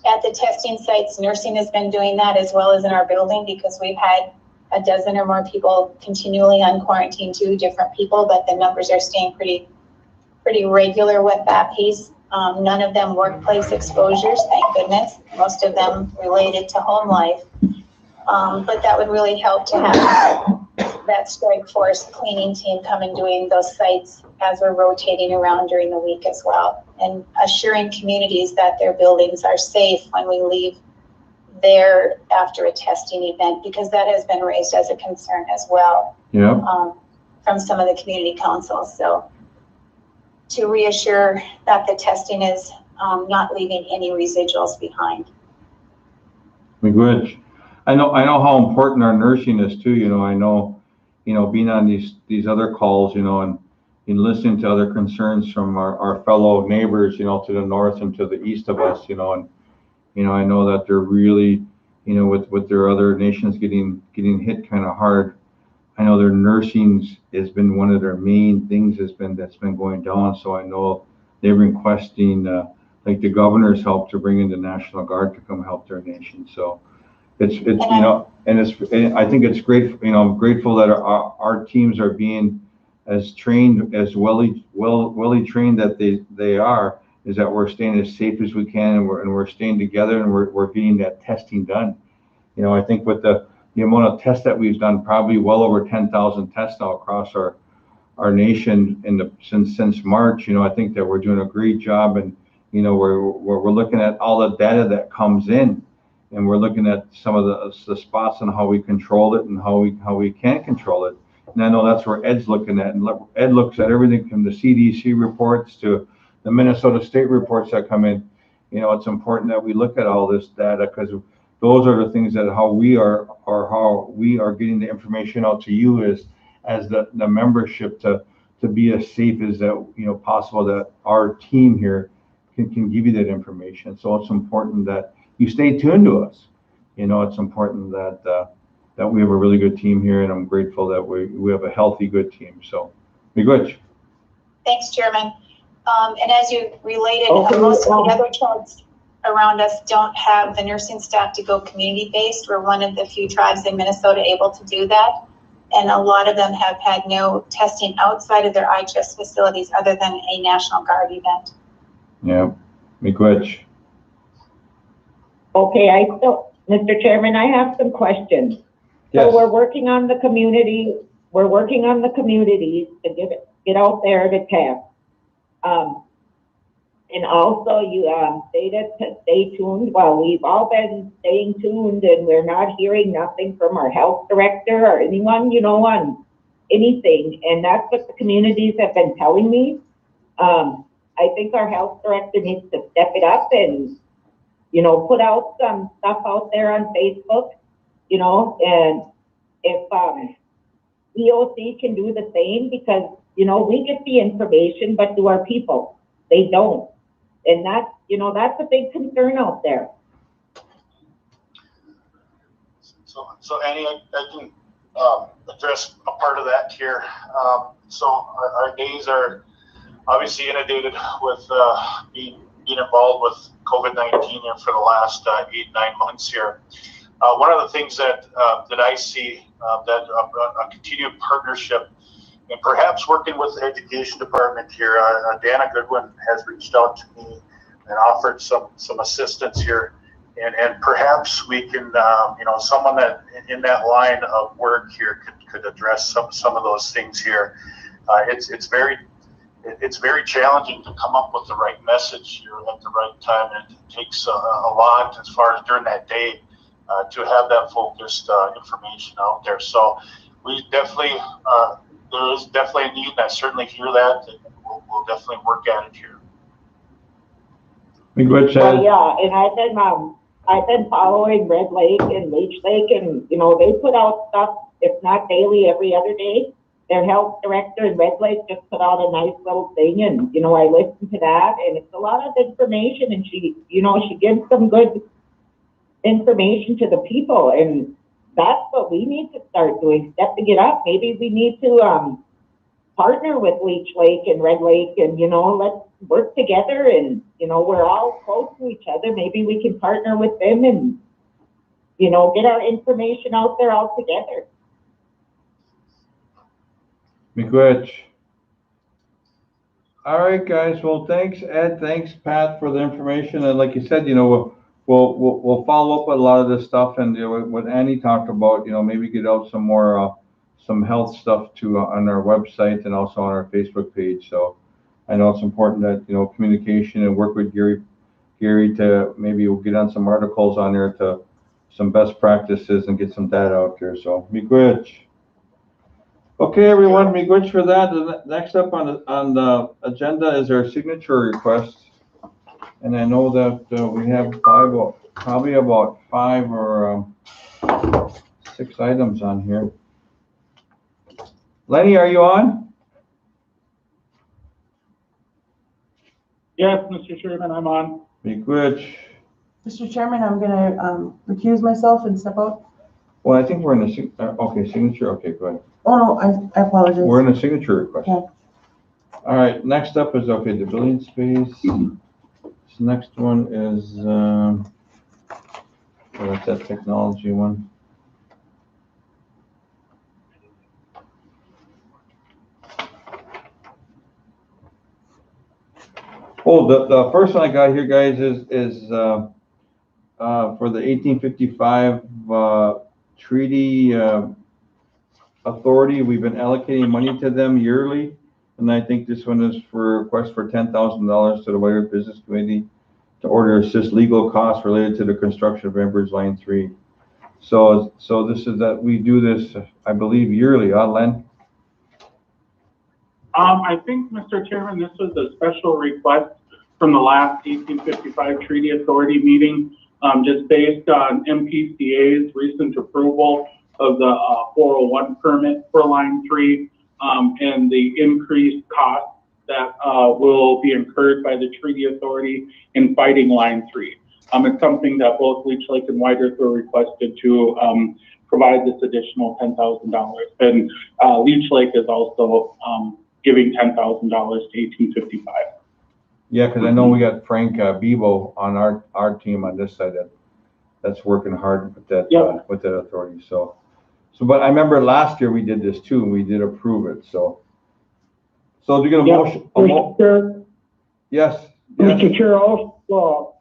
At the testing sites, nursing has been doing that as well as in our building, because we've had a dozen or more people continually on quarantine too, different people, but the numbers are staying pretty regular with that piece. None of them workplace exposures, thank goodness. Most of them related to home life. But that would really help to have that strike force cleaning team come and doing those sites as we're rotating around during the week as well, and assuring communities that their buildings are safe when we leave there after a testing event, because that has been raised as a concern as well. Yeah. From some of the community councils. So to reassure that the testing is not leaving any residuals behind. Miigwech. I know how important our nursing is too. I know, being on these other calls, and listening to other concerns from our fellow neighbors, to the north and to the east of us, and I know that they're really, with their other nations getting hit kind of hard. I know their nursing has been one of their main things that's been going down. So I know they're requesting like the governor's help to bring in the National Guard to come help their nation. So it's and I think it's great, you know, I'm grateful that our teams are being as trained, as well trained that they are, is that we're staying as safe as we can, and we're staying together, and we're getting that testing done. You know, I think with the amount of tests that we've done, probably well over 10,000 tests now across our nation since March, you know, I think that we're doing a great job, and you know, we're looking at all the data that comes in, and we're looking at some of the spots and how we control it and how we can't control it. And I know that's where Ed's looking at, and Ed looks at everything from the CDC reports to the Minnesota State reports that come in. You know, it's important that we look at all this data, because those are the things that how we are getting the information out to you as the membership to be as safe as that, you know, possible, that our team here can give you that information. So it's important that you stay tuned to us. You know, it's important that we have a really good team here, and I'm grateful that we have a healthy, good team. So, Miigwech. Thanks, Chairman. And as you related, most of the other tribes around us don't have the nursing staff to go community-based. We're one of the few tribes in Minnesota able to do that. And a lot of them have had no testing outside of their IHS facilities other than a National Guard event. Yeah, Miigwech. Okay, Mr. Chairman, I have some questions. Yes. So we're working on the community. We're working on the communities to get out there to test. And also you stated to stay tuned. Well, we've all been staying tuned, and we're not hearing nothing from our health director or anyone, you know, on anything. And that's what the communities have been telling me. I think our health director needs to step it up and, you know, put out some stuff out there on Facebook, you know, and if EOC can do the same, because, you know, we get the information, but do our people? They don't. And that's, you know, that's a big concern out there. So Annie, I can address a part of that here. So our days are obviously inundated with being involved with COVID-19 for the last 8-9 months here. One of the things that I see that a continued partnership, and perhaps working with the education department here, Dana Goodwin has reached out to me and offered some assistance here, and perhaps we can, you know, someone that in that line of work here could address some of those things here. It's very challenging to come up with the right message here at the right time, and it takes a lot as far as during that day to have that focused information out there. So we definitely. There is definitely a need, and I certainly hear that, and we'll definitely work at it here. Well, yeah, and I've been following Red Lake and Leech Lake, and you know, they put out stuff, if not daily, every other day. Their health director in Red Lake just put out a nice little thing, and you know, I listened to that, and it's a lot of information, and she, you know, she gives some good information to the people, and that's what we need to start doing, stepping it up. Maybe we need to partner with Leech Lake and Red Lake, and, you know, let's work together, and, you know, we're all close to each other. Maybe we can partner with them and, you know, get our information out there all together. Miigwech. All right, guys. Well, thanks, Ed. Thanks, Pat, for the information. And like you said, you know, we'll follow up with a lot of this stuff, and you know, what Annie talked about, you know, maybe get out some more some health stuff too on our website and also on our Facebook page. So I know it's important that, you know, communication, and work with Gary to maybe we'll get on some articles on there to some best practices and get some data out there. So Miigwech. Okay, everyone, Miigwech for that. The next up on the agenda is our signature request. And I know that we have probably about 5 or 6 items on here. Lenny, are you on? Yes, Mr. Chairman, I'm on. Miigwech. Mr. Chairman, I'm gonna recuse myself and step out. Well, I think we're in a okay, signature. Okay, go ahead. Oh, no, I apologize. We're in a signature request. Okay. All right, next up is, okay, the billing space. This next one is, that's that technology one. Oh, the first one I got here, guys, is for the 1855 treaty authority. We've been allocating money to them yearly, and I think this one is for a request for $10,000 to the White Earth Business Committee to order assist legal costs related to the construction of Enbridge Line 3. So this is that we do this, I believe, yearly, Len? I think, Mr. Chairman, this was a special request from the last 1855 Treaty Authority meeting, just based on MPCA's recent approval of the 401 permit for Line 3, and the increased costs that will be incurred by the Treaty Authority in fighting Line 3. It's something that both Leech Lake and White Earth were requested to provide this additional $10,000. And Leech Lake is also giving $10,000 to 1855. Yeah, because I know we got Frank Bebo on our team on this side that's working hard with that with that authority. So but I remember last year we did this too, and we did approve it. So do you get a motion? Yes. Mr. Chair, also,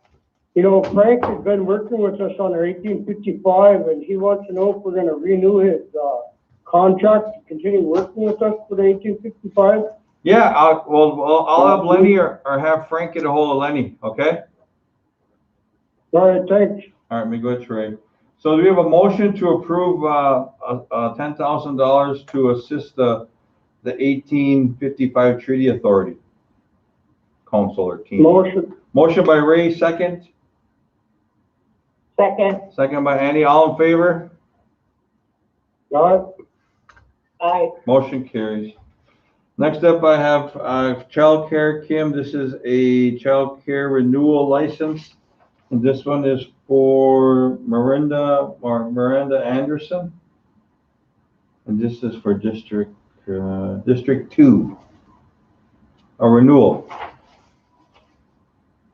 you know, Frank has been working with us on our 1855, and he wants to know if we're going to renew his contract to continue working with us for the 1855. Yeah, I'll have Lenny or have Frank get a hold of Lenny, okay? All right, thanks. All right, let me go ahead, Trey. So do we have a motion to approve $10,000 to assist the 1855 Treaty Authority Council or team? Motion by Ray, second. Second by Andy. All in favor? Aye. Motion carries. Next up, I have child care. Kim, this is a child care renewal license. And this one is for Miranda Anderson. And this is for District 2. A renewal.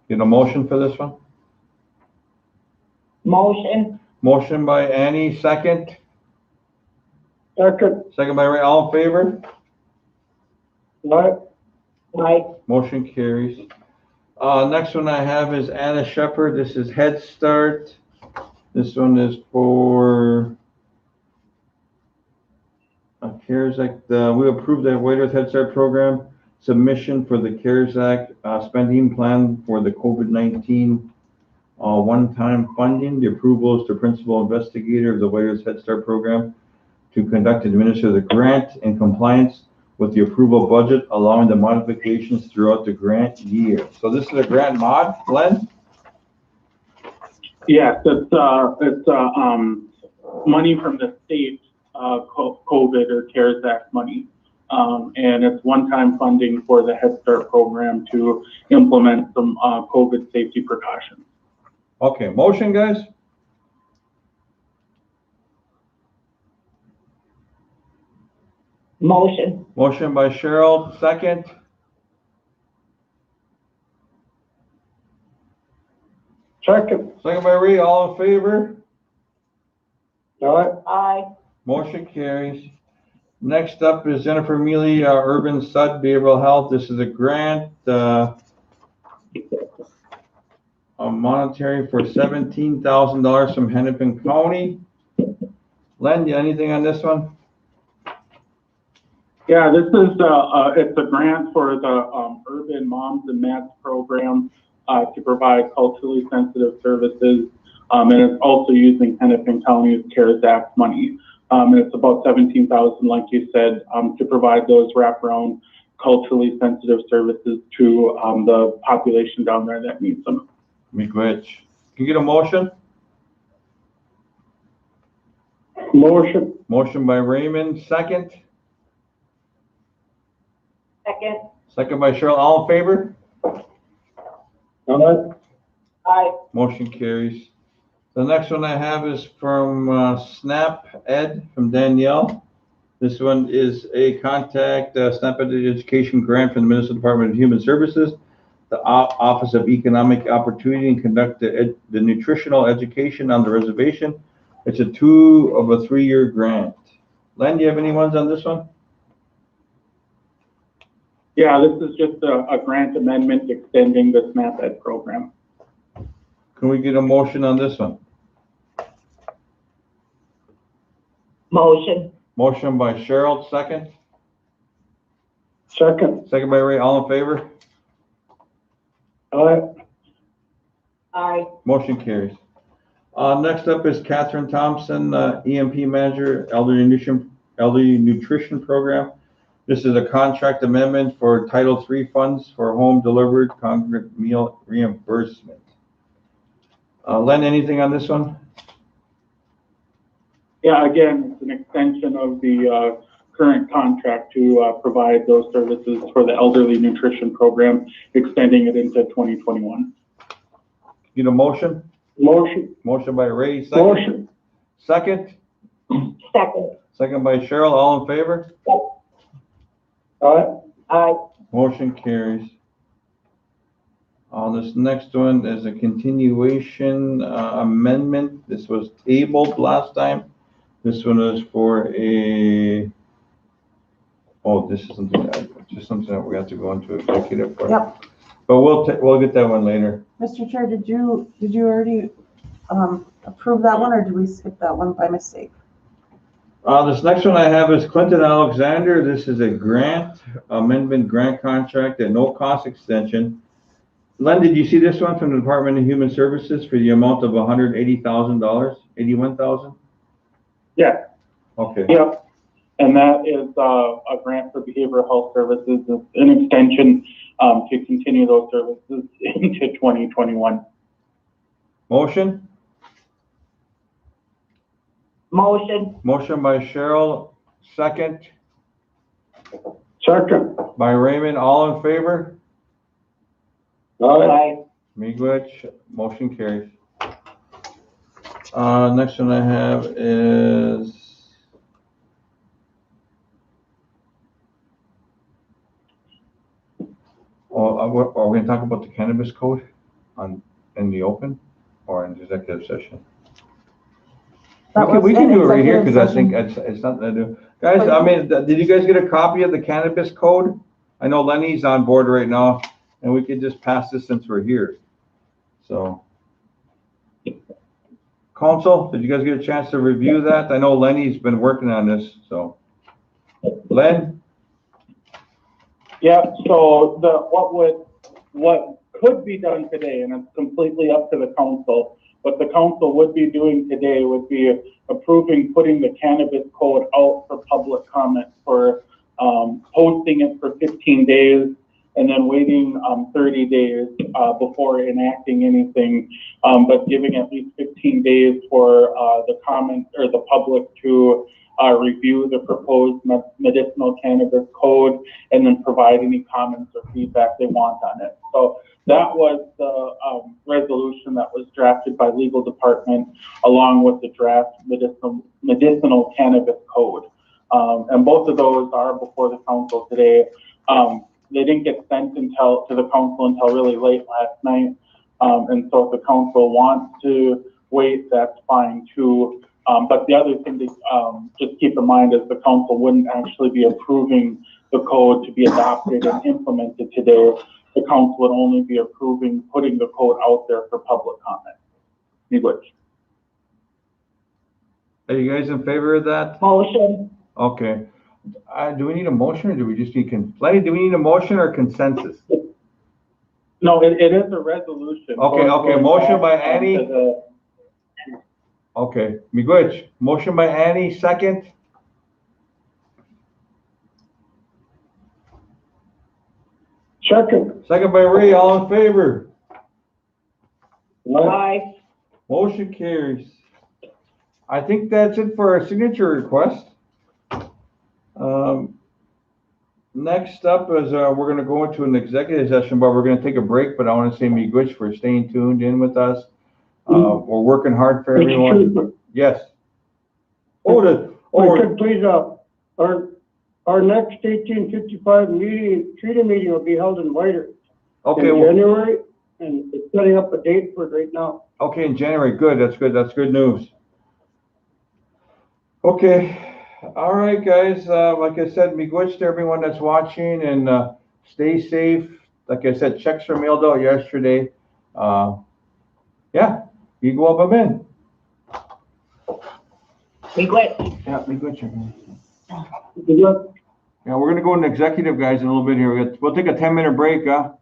Get a motion for this one? Motion by Annie, second. Second by Ray. All in favor? Aye. Motion carries. Next one I have is Anna Shepherd. This is Head Start. This one is for CARES Act. We approved the White Earth Head Start program submission for the CARES Act spending plan for the COVID-19 one-time funding. The approval is to principal investigator of the White Earth Head Start program to conduct and administer the grant in compliance with the approval budget, allowing the modifications throughout the grant year. So this is a grant mod, Glenn? Yes, it's money from the state COVID or CARES Act money. And it's one-time funding for the Head Start program to implement some COVID safety precautions. Okay, motion, guys? Motion by Cheryl, second. Second by Ray, all in favor? Aye. Motion carries. Next up is Jennifer Mealy, Urban Sud Behavioral Health. This is a grant, a monetary for $17,000 from Hennepin County. Len, anything on this one? Yeah, this is it's a grant for the Urban Moms and Mats program to provide culturally sensitive services, and it's also using Hennepin County's CARES Act money. And it's about $17,000, like you said, to provide those wraparound culturally sensitive services to the population down there that needs them. Miigwech. Can you get a motion? Motion by Raymond, second. Second by Cheryl, all in favor? Aye. Motion carries. The next one I have is from Snap Ed from Danielle. This one is a contact Snap Ed education grant from the Minnesota Department of Human Services, the Office of Economic Opportunity, and conduct the nutritional education on the reservation. It's a 2 of a 3-year grant. Len, do you have any ones on this one? Yeah, this is just a grant amendment extending the SNAP Ed program. Can we get a motion on this one? Motion. Motion by Cheryl, second. Second. Second by Ray, all in favor? Aye. Aye. Motion carries. Next up is Catherine Thompson, EMP Manager, Elderly Nutrition Program. This is a contract amendment for Title III funds for home delivered congregate meal reimbursement. Len, anything on this one? Yeah, again, it's an extension of the current contract to provide those services for the elderly nutrition program, extending it into 2021. Need a motion? Motion. Motion by Ray, second. Motion. Second? Second. Second by Cheryl, all in favor? Aye. Aye. Motion carries. This next one is a continuation amendment. This was tabled last time. This one is for this is something that we have to go into executive for. Yep. But we'll get that one later. Mr. Chair, did you already approve that one, or did we skip that one by mistake? This next one I have is Clinton Alexander. This is a grant amendment grant contract at no cost extension. Len, did you see this one from the Department of Human Services for the amount of $180,000, 81,000? Yeah. Okay. Yep. And that is a grant for behavioral health services, an extension to continue those services into 2021. Motion? Motion. Motion by Cheryl, second Second. by Raymond, all in favor? Aye. Aye. Miigwech, motion carries. Next one I have is are we gonna talk about the cannabis code in the open or in executive session? We can do it right here because I think it's something to do. Guys, I mean, did you guys get a copy of the cannabis code? I know Lenny's on board right now, and we could just pass this since we're here. So, Council, did you guys get a chance to review that? I know Lenny's been working on this, so. Len? Yeah, so what could be done today, and it's completely up to the council, what the council would be doing today would be approving putting the cannabis code out for public comment, for posting it for 15 days and then waiting 30 days before enacting anything, but giving at least 15 days for the comment or the public to review the proposed medicinal cannabis code and then provide any comments or feedback they want on it. So that was the resolution that was drafted by legal department along with the draft medicinal cannabis code. And both of those are before the council today. They didn't get sent to the council until really late last night. And so if the council wants to wait, that's fine too. But the other thing to just keep in mind is the council wouldn't actually be approving the code to be adopted and implemented today. The council would only be approving putting the code out there for public comment. English. Are you guys in favor of that? Motion. Okay. Do we need a motion or do we just need Lenny, do we need a motion or consensus? No, it is a resolution. Okay, motion by Annie. Okay, Miigwech, motion by Annie, second. Second. Second by Ray, all in favor? Aye. Motion carries. I think that's it for our signature request. Next up is we're going to go into an executive session, but we're going to take a break. But I want to say Miigwech for staying tuned in with us. We're working hard for everyone. Yes. Could please, our next 1855 treaty meeting will be held in Whiter. Okay. In January, and it's setting up a date for it right now. Okay, in January. Good. That's good. That's good news. Okay. All right, guys. Like I said, Miigwech to everyone that's watching, and Stay safe. Like I said, checks were mailed out yesterday. Yeah, you go up a in. Be good. Yeah, be good, check. Good luck. Yeah, we're gonna go into executive, guys, in a little bit here. We'll take a 10-minute break, huh?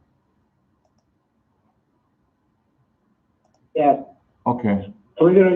Yeah. Okay. Are we gonna